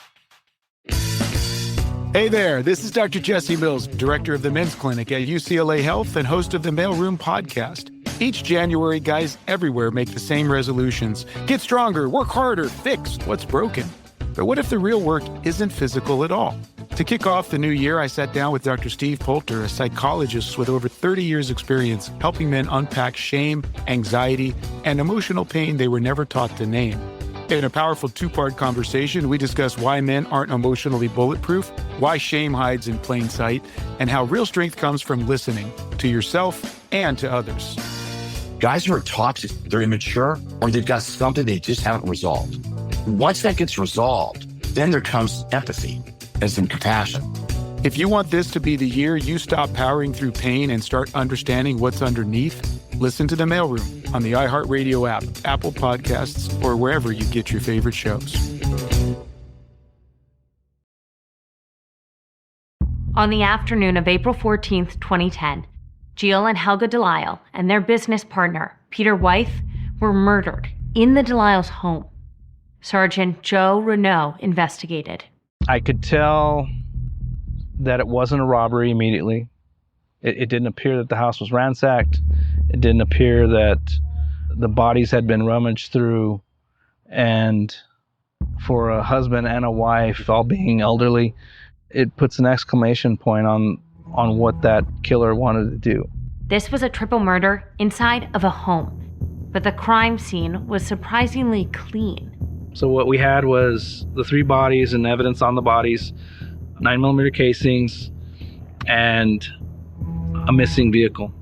Hey there, this is Dr. Jesse Mills, director of the Men's Clinic at UCLA Health and host of the Mailroom podcast. Each January, guys everywhere make the same resolutions. Get stronger, work harder, fix what's broken. But what if the real work isn't physical at all? To kick off the new year, I sat down with Dr. Steve Poulter, a psychologist with over 30 years' experience helping men unpack shame, anxiety, and emotional pain they were never taught to name. In a powerful two-part conversation, we discuss why men aren't emotionally bulletproof, why shame hides in plain sight, and how real strength comes from listening to yourself and to others. Guys who are toxic, they're immature, or they've got something they just haven't resolved. Once that gets resolved, then there comes empathy and some compassion. If you want this to be the year you stop powering through pain and start understanding what's underneath, listen to The Mailroom on the iHeartRadio app, Apple Podcasts, or wherever you get your favorite shows. On the afternoon of April 14th, 2010, Jill and Helga Delisle and their business partner, Peter Wythe, were murdered in the Delisle's home. Sergeant Joe Renault investigated. I could tell that it wasn't a robbery immediately. It didn't appear that the house was ransacked. It didn't appear that the bodies had been rummaged through. And for a husband and a wife, all being elderly, it puts an exclamation point on what that killer wanted to do. This was a triple murder inside of a home, but the crime scene was surprisingly clean. So what we had was the 3 bodies and evidence on the bodies, 9mm casings, and a missing vehicle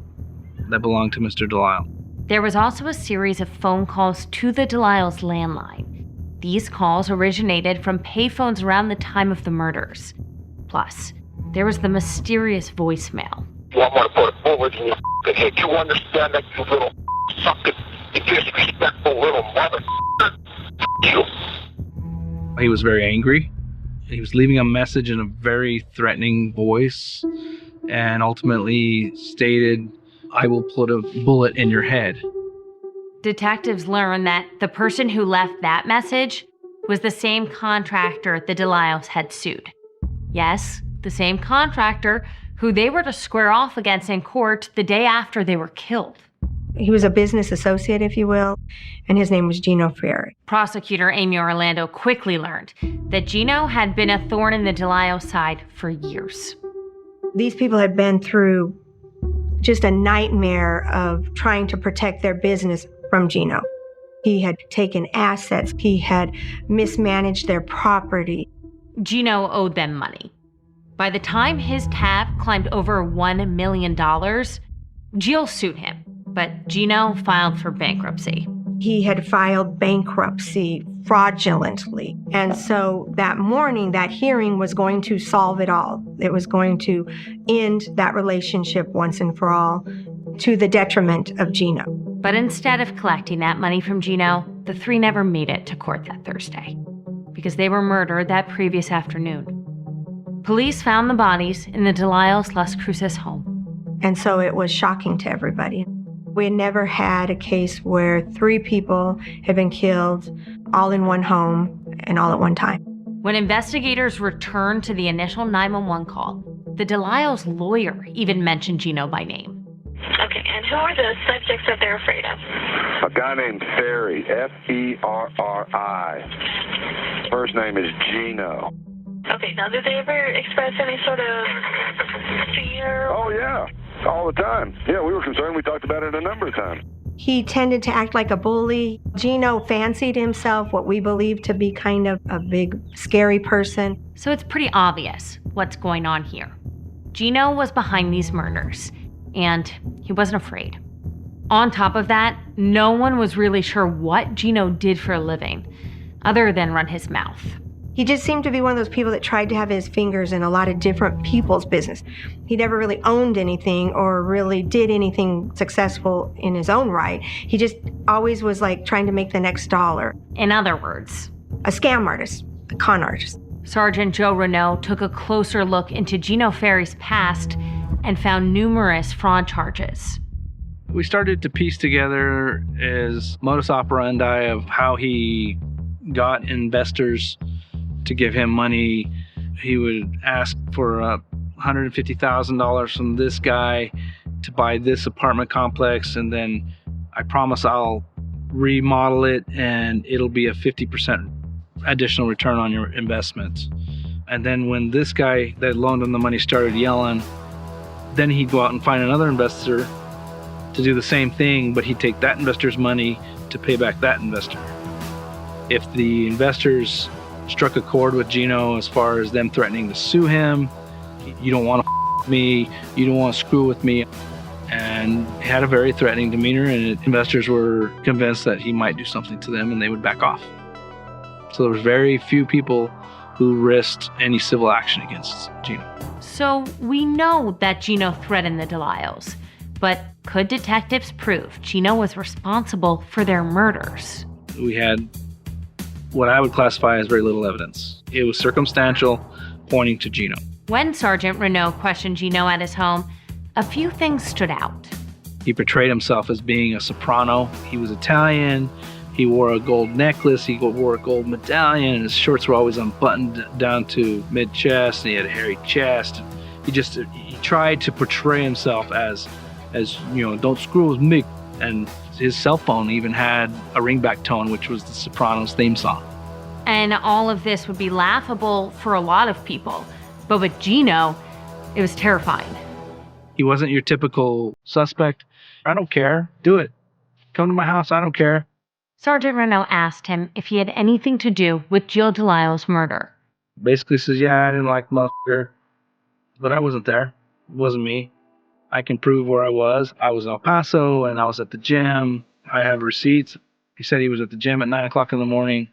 that belonged to Mr. Delisle. There was also a series of phone calls to the Delisle's landline. These calls originated from payphones around the time of the murders. Plus, there was the mysterious voicemail. I'm going to put a bullet in your head. You understand that, you little sucking, you disrespectful little mother? You. He was very angry. He was leaving a message in a very threatening voice and ultimately stated, "I will put a bullet in your head." Detectives learned that the person who left that message was the same contractor the Delisles had sued. Yes, the same contractor who they were to square off against in court the day after they were killed. He was a business associate, if you will, and his name was Gino Fieri. Prosecutor Amy Orlando quickly learned that Gino had been a thorn in the Delisle side for years. These people had been through just a nightmare of trying to protect their business from Gino. He had taken assets. He had mismanaged their property. Gino owed them money. By the time his tab climbed over $1 million, Jill sued him, but Gino filed for bankruptcy. He had filed bankruptcy fraudulently. And so that morning, that hearing was going to solve it all. It was going to end that relationship once and for all, to the detriment of Gino. But instead of collecting that money from Gino, the 3 never made it to court that Thursday because they were murdered that previous afternoon. Police found the bodies in the Delisle's Las Cruces home. And so it was shocking to everybody. We had never had a case where 3 people had been killed all in one home and all at one time. When investigators returned to the initial 911 call, the Delisle's lawyer even mentioned Gino by name. Okay, and who are the subjects that they're afraid of? A guy named Ferry, Ferri. First name is Gino. Okay, now did they ever express any sort of fear? Oh, yeah, all the time. Yeah, we were concerned. We talked about it a number of times. He tended to act like a bully. Gino fancied himself what we believe to be kind of a big, scary person. So it's pretty obvious what's going on here. Gino was behind these murders, and he wasn't afraid. On top of that, no one was really sure what Gino did for a living, other than run his mouth. He just seemed to be one of those people that tried to have his fingers in a lot of different people's business. He never really owned anything or really did anything successful in his own right. He just always was like trying to make the next dollar. In other words, a scam artist, a con artist. Sergeant Joe Renault took a closer look into Gino Ferry's past and found numerous fraud charges. We started to piece together his modus operandi of how he got investors to give him money. He would ask for $150,000 from this guy to buy this apartment complex, and then I promise I'll remodel it and it'll be a 50% additional return on your investment. And then when this guy that loaned him the money started yelling, then he'd go out and find another investor to do the same thing, but he'd take that investor's money to pay back that investor. If the investors struck a chord with Gino as far as them threatening to sue him, you don't want to with me, you don't want to screw with me, and he had a very threatening demeanor, and investors were convinced that he might do something to them and they would back off. So there was very few people who risked any civil action against Gino. So we know that Gino threatened the Delisles, but could detectives prove Gino was responsible for their murders? We had what I would classify as very little evidence. It was circumstantial, pointing to Gino. When Sergeant Renault questioned Gino at his home, a few things stood out. He portrayed himself as being a soprano. He was Italian. He wore a gold necklace. He wore a gold medallion. And his shorts were always unbuttoned down to mid-chest, and he had a hairy chest. He tried to portray himself as don't screw with me. And his cell phone even had a ringback tone, which was the Sopranos theme song. And all of this would be laughable for a lot of people. But with Gino, it was terrifying. He wasn't your typical suspect. I don't care. Do it. Come to my house. I don't care. Sergeant Renault asked him if he had anything to do with Jill Delisle's murder. Basically says, yeah, I didn't like motherfucker, but I wasn't there. It wasn't me. I can prove where I was. I was in El Paso and I was at the gym. I have receipts. He said he was at the gym at 9 o'clock in the morning,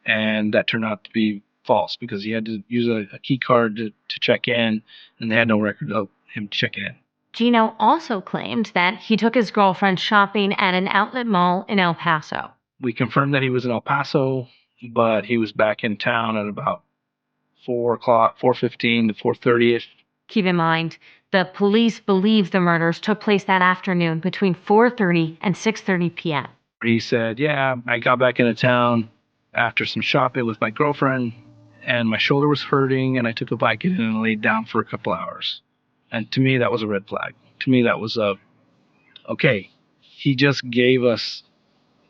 and that turned out to be false because he had to use a key card to check in, and they had no record of him checking in. Gino also claimed that he took his girlfriend shopping at an outlet mall in El Paso. We confirmed that he was in El Paso, but he was back in town at about 4 o'clock, 4:15 to 4:30ish. Keep in mind, the police believe the murders took place that afternoon between 4:30 and 6:30 p.m. He said, yeah, I got back into town after some shopping with my girlfriend, and my shoulder was hurting, and I took a Vicodin and laid down for a couple hours. And to me, that was a red flag. To me, that was okay, he just gave us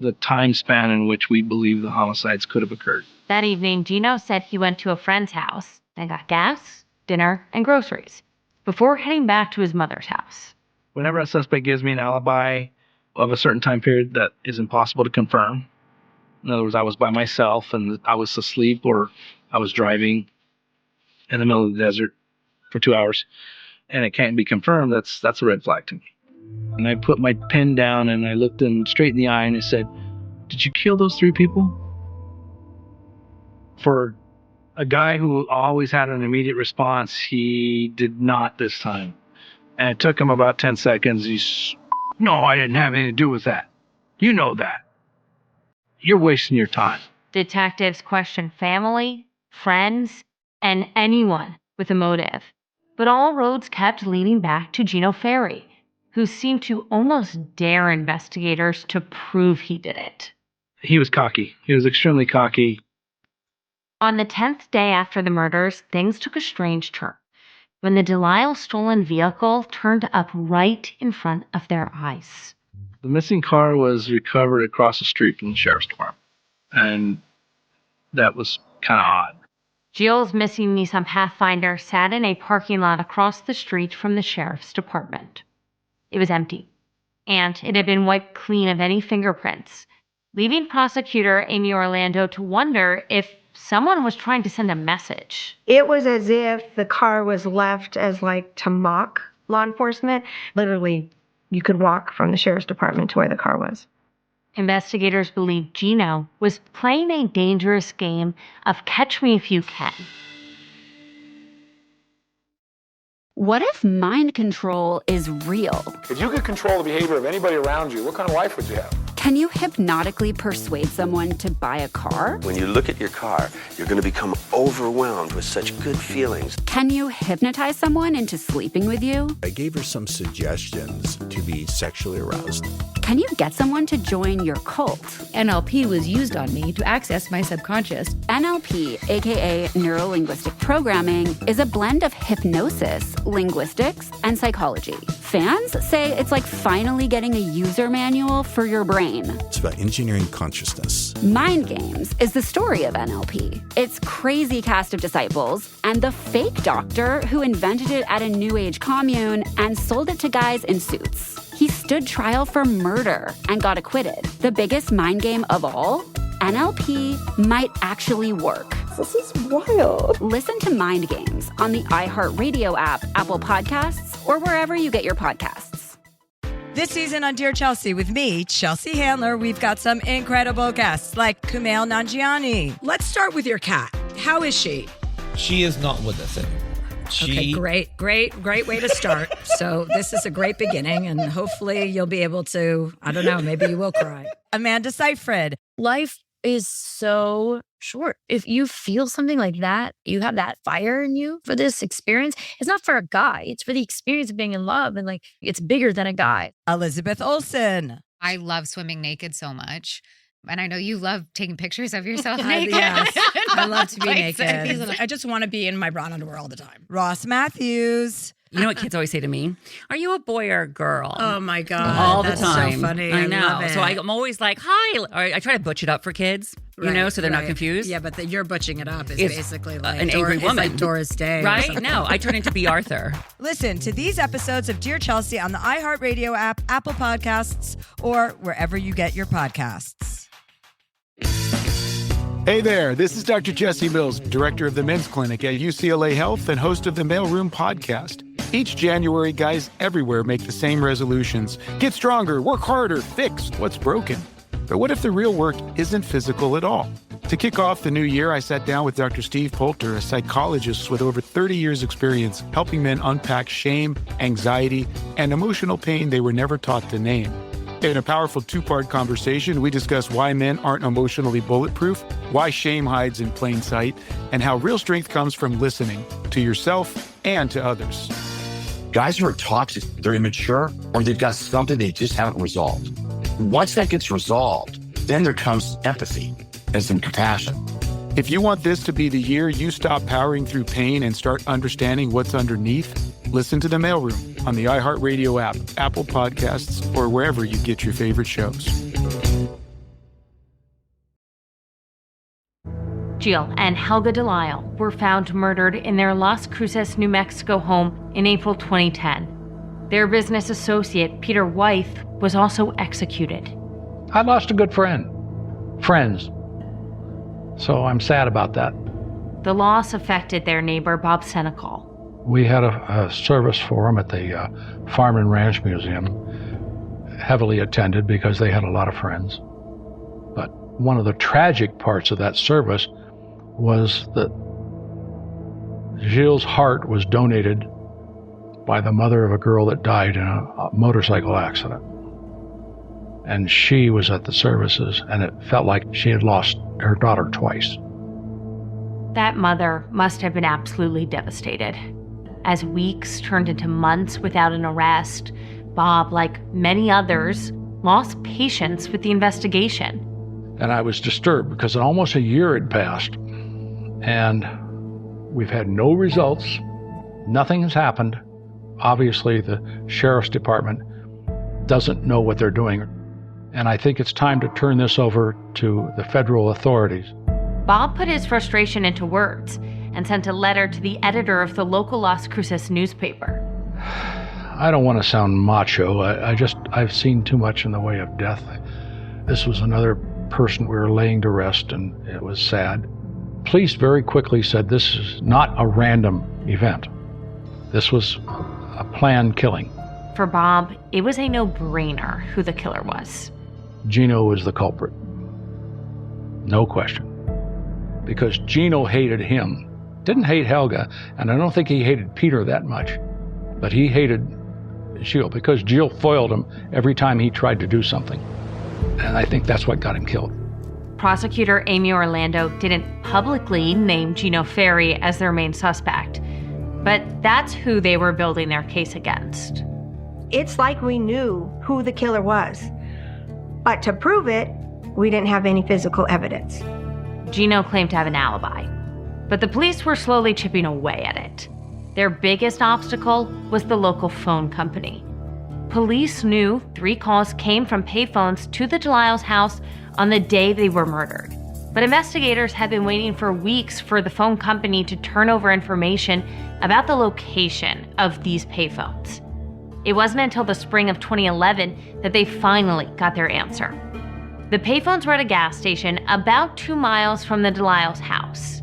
the time span in which we believe the homicides could have occurred. That evening, Gino said he went to a friend's house and got gas, dinner, and groceries before heading back to his mother's house. Whenever a suspect gives me an alibi of a certain time period that is impossible to confirm, in other words, I was by myself and I was asleep or I was driving in the middle of the desert for 2 hours, and it can't be confirmed, that's a red flag to me. And I put my pen down and I looked him straight in the eye and I said, did you kill those 3 people? For a guy who always had an immediate response, he did not this time. And it took him about 10 seconds. No, I didn't have anything to do with that. You know that. You're wasting your time. Detectives questioned family, friends, and anyone with a motive. But all roads kept leading back to Gino Ferry, who seemed to almost dare investigators to prove he did it. He was cocky. He was extremely cocky. On the 10th day after the murders, things took a strange turn when the Delisle stolen vehicle turned up right in front of their eyes. The missing car was recovered across the street from the sheriff's department, and that was kind of odd. Jill's missing Nissan Pathfinder sat in a parking lot across the street from the sheriff's department. It was empty, and it had been wiped clean of any fingerprints, leaving prosecutor Amy Orlando to wonder if someone was trying to send a message. It was as if the car was left as to mock law enforcement. Literally, you could walk from the sheriff's department to where the car was. Investigators believe Gino was playing a dangerous game of catch me if you can. What if mind control is real? If you could control the behavior of anybody around you, what kind of life would you have? Can you hypnotically persuade someone to buy a car? When you look at your car, you're going to become overwhelmed with such good feelings. Can you hypnotize someone into sleeping with you? I gave her some suggestions to be sexually aroused. Can you get someone to join your cult? NLP was used on me to access my subconscious. NLP, aka Neuro-Linguistic Programming, is a blend of hypnosis, linguistics, and psychology. Fans say it's like finally getting a user manual for your brain. It's about engineering consciousness. Mind Games is the story of NLP. Its crazy cast of disciples and the fake doctor who invented it at a New Age commune and sold it to guys in suits. He stood trial for murder and got acquitted. The biggest mind game of all? NLP might actually work. This is wild. Listen to Mind Games on the iHeartRadio app, Apple Podcasts, or wherever you get your podcasts. This season on Dear Chelsea with me, Chelsea Handler, we've got some incredible guests like Kumail Nanjiani. Let's start with your cat. How is she? She is not with us anymore. Okay, great way to start. So this is a great beginning, and hopefully you'll be able to, I don't know, maybe you will cry. Amanda Seyfried. Life is so short. If you feel something like that, you have that fire in you for this experience. It's not for a guy. It's for the experience of being in love, and like it's bigger than a guy. Elizabeth Olsen. I love swimming naked so much. And I know you love taking pictures of yourself naked. Yes, I love to be naked. I just want to be in my bra and underwear all the time. Ross Matthews. You know what kids always say to me? Are you a boy or a girl? Oh my God. All the That's time. so funny. I know. love it. So I'm always like, hi. Or I try to butch it up for kids, you know, so they're not confused. Yeah, but you're butching it up is It's basically like an angry woman. It's like Doris Day. or Right? something. No, I turn into B. Arthur. Listen to these episodes of Dear Chelsea on the iHeartRadio app, Apple Podcasts, or wherever you get your podcasts. Hey there, this is Dr. Jesse Mills, director of the men's clinic at UCLA Health and host of the Mailroom podcast. Each January, guys everywhere make the same resolutions. Get stronger, work harder, fix what's broken. But what if the real work isn't physical at all? To kick off the new year, I sat down with Dr. Steve Poulter, a psychologist with over 30 years' experience helping men unpack shame, anxiety, and emotional pain they were never taught to name. In a powerful two-part conversation, we discuss why men aren't emotionally bulletproof, why shame hides in plain sight, and how real strength comes from listening to yourself and to others. Guys who are toxic, they're immature, or they've got something they just haven't resolved. Once that gets resolved, then there comes empathy and some compassion. If you want this to be the year you stop powering through pain and start understanding what's underneath, listen to The Mailroom on the iHeartRadio app, Apple Podcasts, or wherever you get your favorite shows. Jill and Helga Delisle were found murdered in their Las Cruces, New Mexico home in April 2010. Their business associate, Peter Wythe, was also executed. I lost a good friends. So I'm sad about that. The loss affected their neighbor, Bob Senecal. We had a service for him at the Farm and Ranch Museum, heavily attended because they had a lot of friends. But one of the tragic parts of that service was that Gilles' heart was donated by the mother of a girl that died in a motorcycle accident. And she was at the services, and it felt like she had lost her daughter twice. That mother must have been absolutely devastated. As weeks turned into months without an arrest, Bob, like many others, lost patience with the investigation. And I was disturbed because almost a year had passed, and we've had no results. Nothing has happened. Obviously, the sheriff's department doesn't know what they're doing. And I think it's time to turn this over to the federal authorities. Bob put his frustration into words and sent a letter to the editor of the local Las Cruces newspaper. I don't want to sound macho. I've seen too much in the way of death. This was another person we were laying to rest, and it was sad. Police very quickly said this is not a random event. This was a planned killing. For Bob, it was a no-brainer who the killer was. Gino was the culprit. No question. Because Gino hated him. Didn't hate Helga, and I don't think he hated Peter that much. But he hated Gilles because Gilles foiled him every time he tried to do something. And I think that's what got him killed. Prosecutor Amy Orlando didn't publicly name Gino Ferry as their main suspect, but that's who they were building their case against. It's like we knew who the killer was, but to prove it, we didn't have any physical evidence. Gino claimed to have an alibi, but the police were slowly chipping away at it. Their biggest obstacle was the local phone company. Police knew 3 calls came from payphones to the DeLisle's house on the day they were murdered. But investigators had been waiting for weeks for the phone company to turn over information about the location of these payphones. It wasn't until the spring of 2011 that they finally got their answer. The payphones were at a gas station about 2 miles from the DeLisle's house.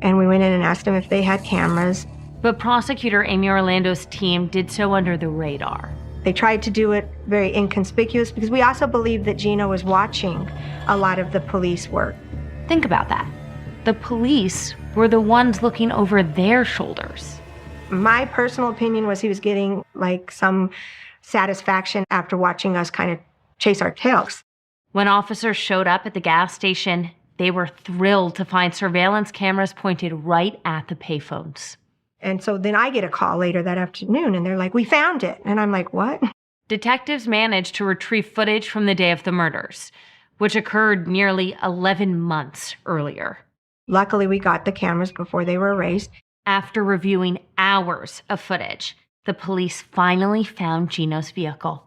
And we went in and asked them if they had cameras. But prosecutor Amy Orlando's team did so under the radar. They tried to do it very inconspicuous because we also believed that Gino was watching a lot of the police work. Think about that. The police were the ones looking over their shoulders. My personal opinion was he was getting like some satisfaction after watching us kind of chase our tails. When officers showed up at the gas station, they were thrilled to find surveillance cameras pointed right at the payphones. And so then I get a call later that afternoon, and they're like, "We found it." And I'm like, "What?" Detectives managed to retrieve footage from the day of the murders, which occurred nearly 11 months earlier. Luckily, we got the cameras before they were erased. After reviewing hours of footage, the police finally found Gino's vehicle.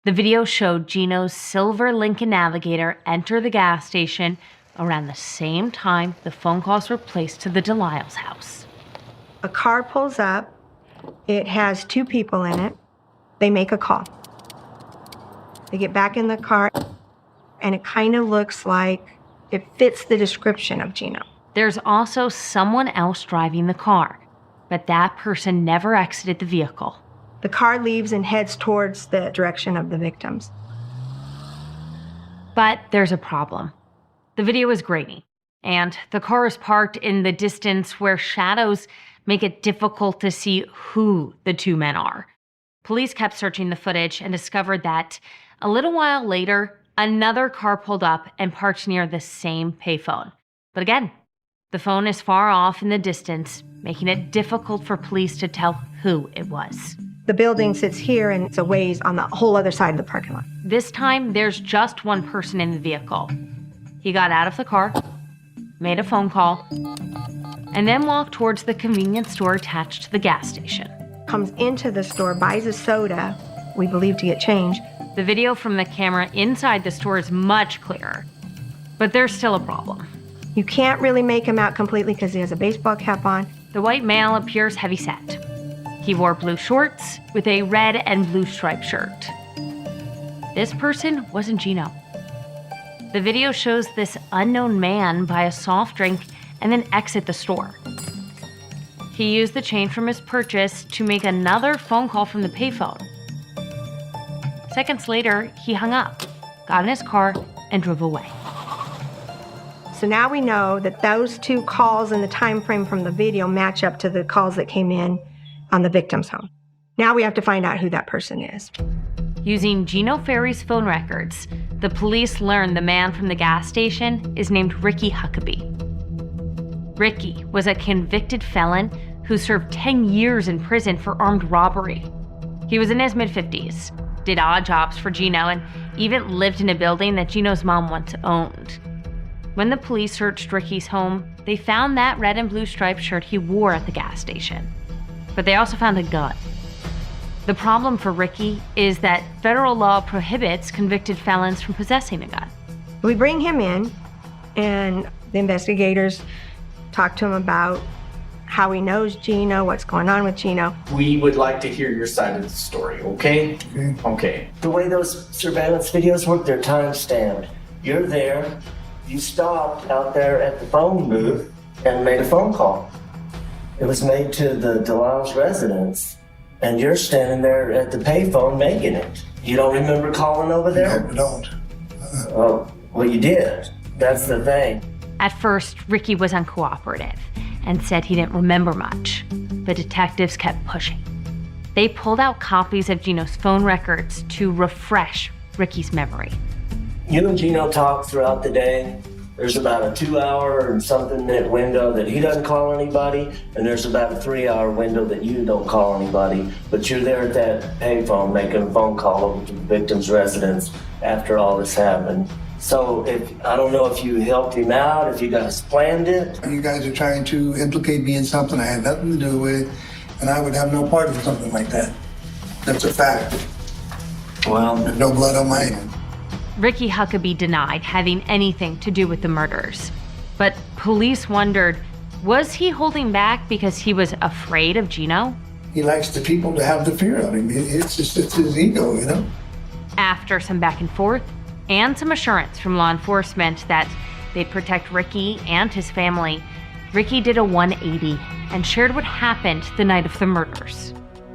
The video showed Gino's silver Lincoln Navigator enter the gas station around the same time the phone calls were placed to the DeLisle's house. A car pulls up. It has 2 people in it. They make a call. They get back in the car, and it kind of looks like it fits the description of Gino. There's also someone else driving the car, but that person never exited the vehicle. The car leaves and heads towards the direction of the victims. But there's a problem. The video is grainy, and the car is parked in the distance where shadows make it difficult to see who the 2 men are. Police kept searching the footage and discovered that a little while later, another car pulled up and parked near the same payphone. But again, the phone is far off in the distance, making it difficult for police to tell who it was. The building sits here and it's a ways on the whole other side of the parking lot. This time, there's just one person in the vehicle. He got out of the car, made a phone call, and then walked towards the convenience store attached to the gas station. Comes into the store, buys a soda, we believe to get change. The video from the camera inside the store is much clearer, but there's still a problem. You can't really make him out completely because he has a baseball cap on. The white male appears heavy-set. He wore blue shorts with a red and blue striped shirt. This person wasn't Gino. The video shows this unknown man buy a soft drink and then exit the store. He used the change from his purchase to make another phone call from the payphone. Seconds later, he hung up, got in his car, and drove away. So now we know that those 2 calls in the time frame from the video match up to the calls that came in on the victim's home. Now we have to find out who that person is. Using Gino Ferry's phone records, the police learned the man from the gas station is named Ricky Huckabee. Ricky was a convicted felon who served 10 years in prison for armed robbery. He was in his mid-50s, did odd jobs for Gino, and even lived in a building that Gino's mom once owned. When the police searched Ricky's home, they found that red and blue striped shirt he wore at the gas station. But they also found a gun. The problem for Ricky is that federal law prohibits convicted felons from possessing a gun. We bring him in, and the investigators talk to him about how he knows Gino, what's going on with Gino. We would like to hear your side of the story, okay? Okay. The way those surveillance videos work, they're time-stamped. You're there, you stopped out there at the phone booth and made a phone call. It was made to the DeLisle's residence, and you're standing there at the payphone making it. You don't remember calling over there? No, I don't. Well, you did. That's the thing. At first, Ricky was uncooperative and said he didn't remember much, but detectives kept pushing. They pulled out copies of Gino's phone records to refresh Ricky's memory. You and Gino talk throughout the day. There's about a 2-hour and something minute window that he doesn't call anybody, and there's about a 3-hour window that you don't call anybody, but you're there at that payphone making a phone call over to the victim's residence after all this happened. So I don't know if you helped him out, if you guys planned it. You guys are trying to implicate me in something I had nothing to do with, and I would have no part of something like that. That's a fact. Well, there's no blood on my hand. Ricky Huckabee denied having anything to do with the murders. But police wondered, was he holding back because he was afraid of Gino? He likes the people to have the fear of him. It's his ego, you know? After some back and forth, and some assurance from law enforcement that they'd protect Ricky and his family, Ricky did a 180 and shared what happened the night of the murders.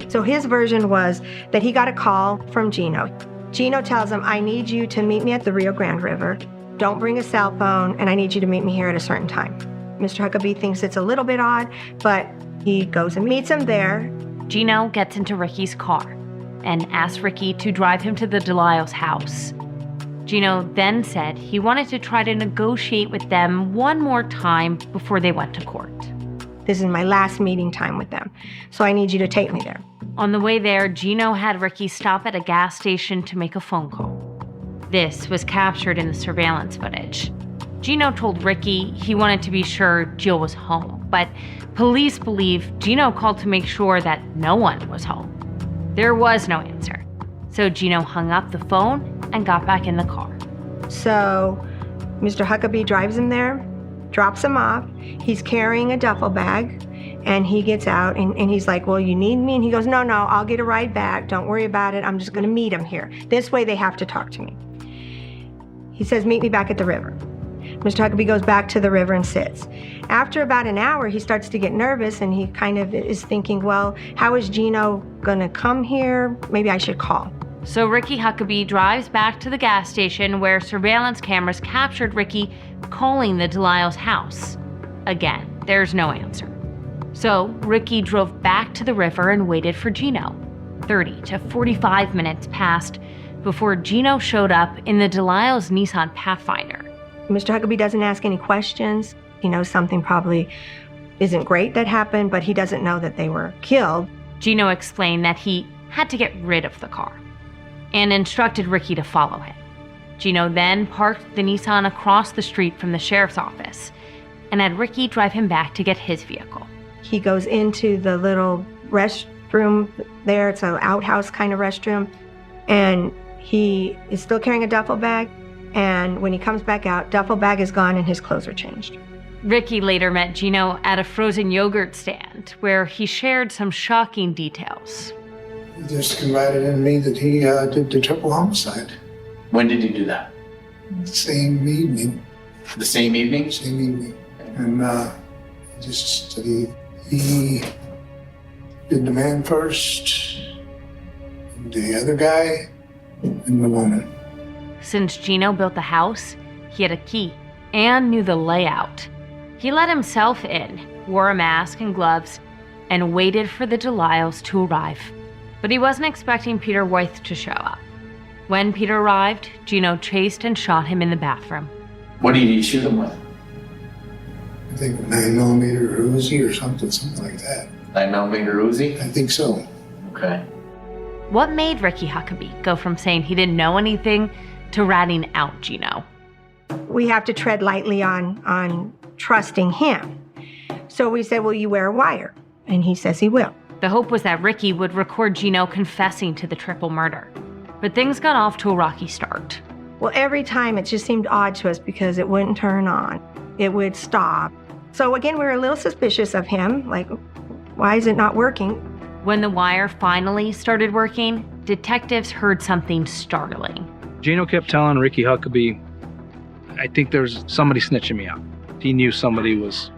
So his version was that he got a call from Gino. Gino tells him, I need you to meet me at the Rio Grande River. Don't bring a cell phone, and I need you to meet me here at a certain time. Mr. Huckabee thinks it's a little bit odd, but he goes and meets him there. Gino gets into Ricky's car and asks Ricky to drive him to the Delisle's house. Gino then said he wanted to try to negotiate with them one more time before they went to court. This is my last meeting time with them, so I need you to take me there. On the way there, Gino had Ricky stop at a gas station to make a phone call. This was captured in the surveillance footage. Gino told Ricky he wanted to be sure Jill was home, but police believe Gino called to make sure that no one was home. There was no answer, so Gino hung up the phone and got back in the car. So Mr. Huckabee drives him there, drops him off. He's carrying a duffel bag, and he gets out, and he's like, well, you need me? And he goes, no, I'll get a ride back. Don't worry about it. I'm just going to meet him here. This way they have to talk to me. He says, meet me back at the river. Mr. Huckabee goes back to the river and sits. After about an hour, he starts to get nervous, and he kind of is thinking, well, how is Gino going to come here? Maybe I should call. So Ricky Huckabee drives back to the gas station where surveillance cameras captured Ricky calling the Delisle's house. Again, there's no answer. So Ricky drove back to the river and waited for Gino. 30 to 45 minutes passed before Gino showed up in the Delisle's Nissan Pathfinder. Mr. Huckabee doesn't ask any questions. He knows something probably isn't great that happened, but he doesn't know that they were killed. Gino explained that he had to get rid of the car and instructed Ricky to follow him. Gino then parked the Nissan across the street from the sheriff's office and had Ricky drive him back to get his vehicle. He goes into the little restroom there. It's an outhouse kind of restroom. And he is still carrying a duffel bag. And when he comes back out, duffel bag is gone and his clothes are changed. Ricky later met Gino at a frozen yogurt stand where he shared some shocking details. He just confided in me that he did the triple homicide. When did he do that? The same evening. The same evening? Same evening. And just that he did the man first, the other guy, and the woman. Since Gino built the house, he had a key and knew the layout. He let himself in, wore a mask and gloves, and waited for the Delisles to arrive. But he wasn't expecting Peter Wythe to show up. When Peter arrived, Gino chased and shot him in the bathroom. What did he shoot him with? I think a 9mm Uzi or something like that. 9mm Uzi? I think so. Okay. What made Ricky Huckabee go from saying he didn't know anything to ratting out Gino? We have to tread lightly on trusting him. So we said, will you wear a wire? And he says he will. The hope was that Ricky would record Gino confessing to the triple murder. But things got off to a rocky start. Well, every time it just seemed odd to us because it wouldn't turn on. It would stop. So again, we were a little suspicious of him. Like, why is it not working? When the wire finally started working, detectives heard something startling. Gino kept telling Ricky Huckabee, I think there's somebody snitching me out. He knew somebody was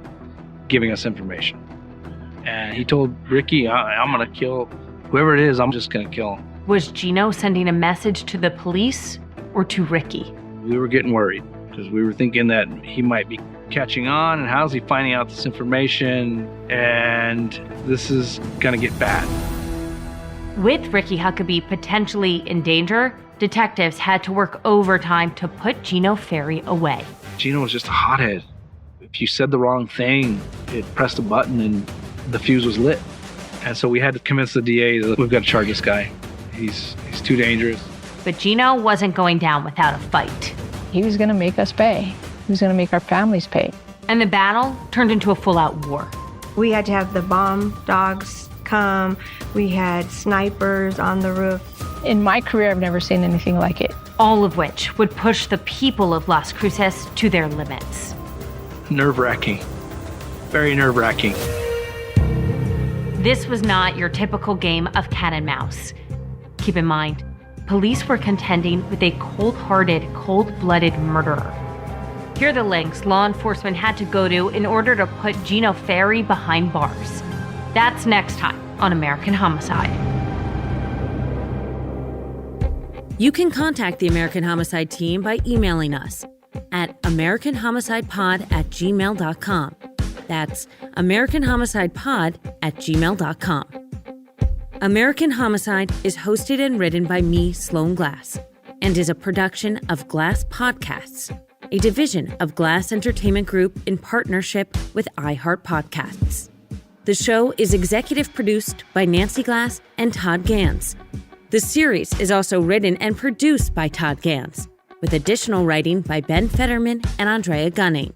giving us information. And he told Ricky, I'm going to kill whoever it is, I'm just going to kill him. Was Gino sending a message to the police or to Ricky? we were getting worried because we were thinking that he might be catching on, and how's he finding out this information? And this is going to get bad. With Ricky Huckabee potentially in danger, detectives had to work overtime to put Gino Ferry away. Gino was just a hothead. If you said the wrong thing, it pressed a button and the fuse was lit. And so we had to convince the DA that we've got to charge this guy. He's too dangerous. But Gino wasn't going down without a fight. He was going to make us pay. He was going to make our families pay. And the battle turned into a full-out war. We had to have the bomb dogs come. We had snipers on the roof. In my career, I've never seen anything like it. All of which would push the people of Las Cruces to their limits. Nerve-wracking. Very nerve-wracking. This was not your typical game of cat and mouse. Keep in mind, police were contending with a cold-hearted, cold-blooded murderer. Here are the lengths law enforcement had to go to in order to put Gino Ferry behind bars. That's next time on American Homicide. You can contact the American Homicide team by emailing us at americanhomicidepod@gmail.com. That's americanhomicidepod@gmail.com. American Homicide is hosted and written by me, Sloan Glass, and is a production of Glass Podcasts, a division of Glass Entertainment Group in partnership with iHeart Podcasts. The show is executive produced by Nancy Glass and Todd Gans. The series is also written and produced by Todd Gans, with additional writing by Ben Fetterman and Andrea Gunning.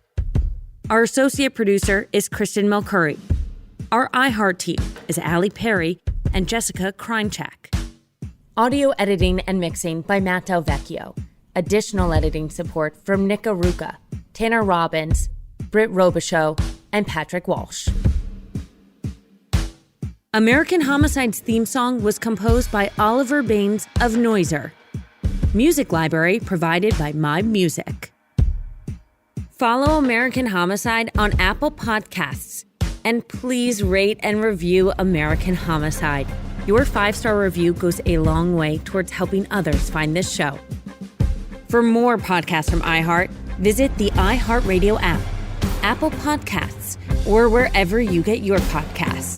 Our associate producer is Kristen Mulcurry. Our iHeart team is Allie Perry and Jessica Kreinchak. Audio editing and mixing by Matt Del Vecchio. Additional editing support from Nick Aruka, Tanner Robbins, Britt Robichaux, and Patrick Walsh. American Homicide's theme song was composed by Oliver Baines of Noiser. Music library provided by My Music. Follow American Homicide on Apple Podcasts. And please rate and review American Homicide. Your 5-star review goes a long way towards helping others find this show. For more podcasts from iHeart, visit the iHeartRadio app, Apple Podcasts, or wherever you get your podcasts.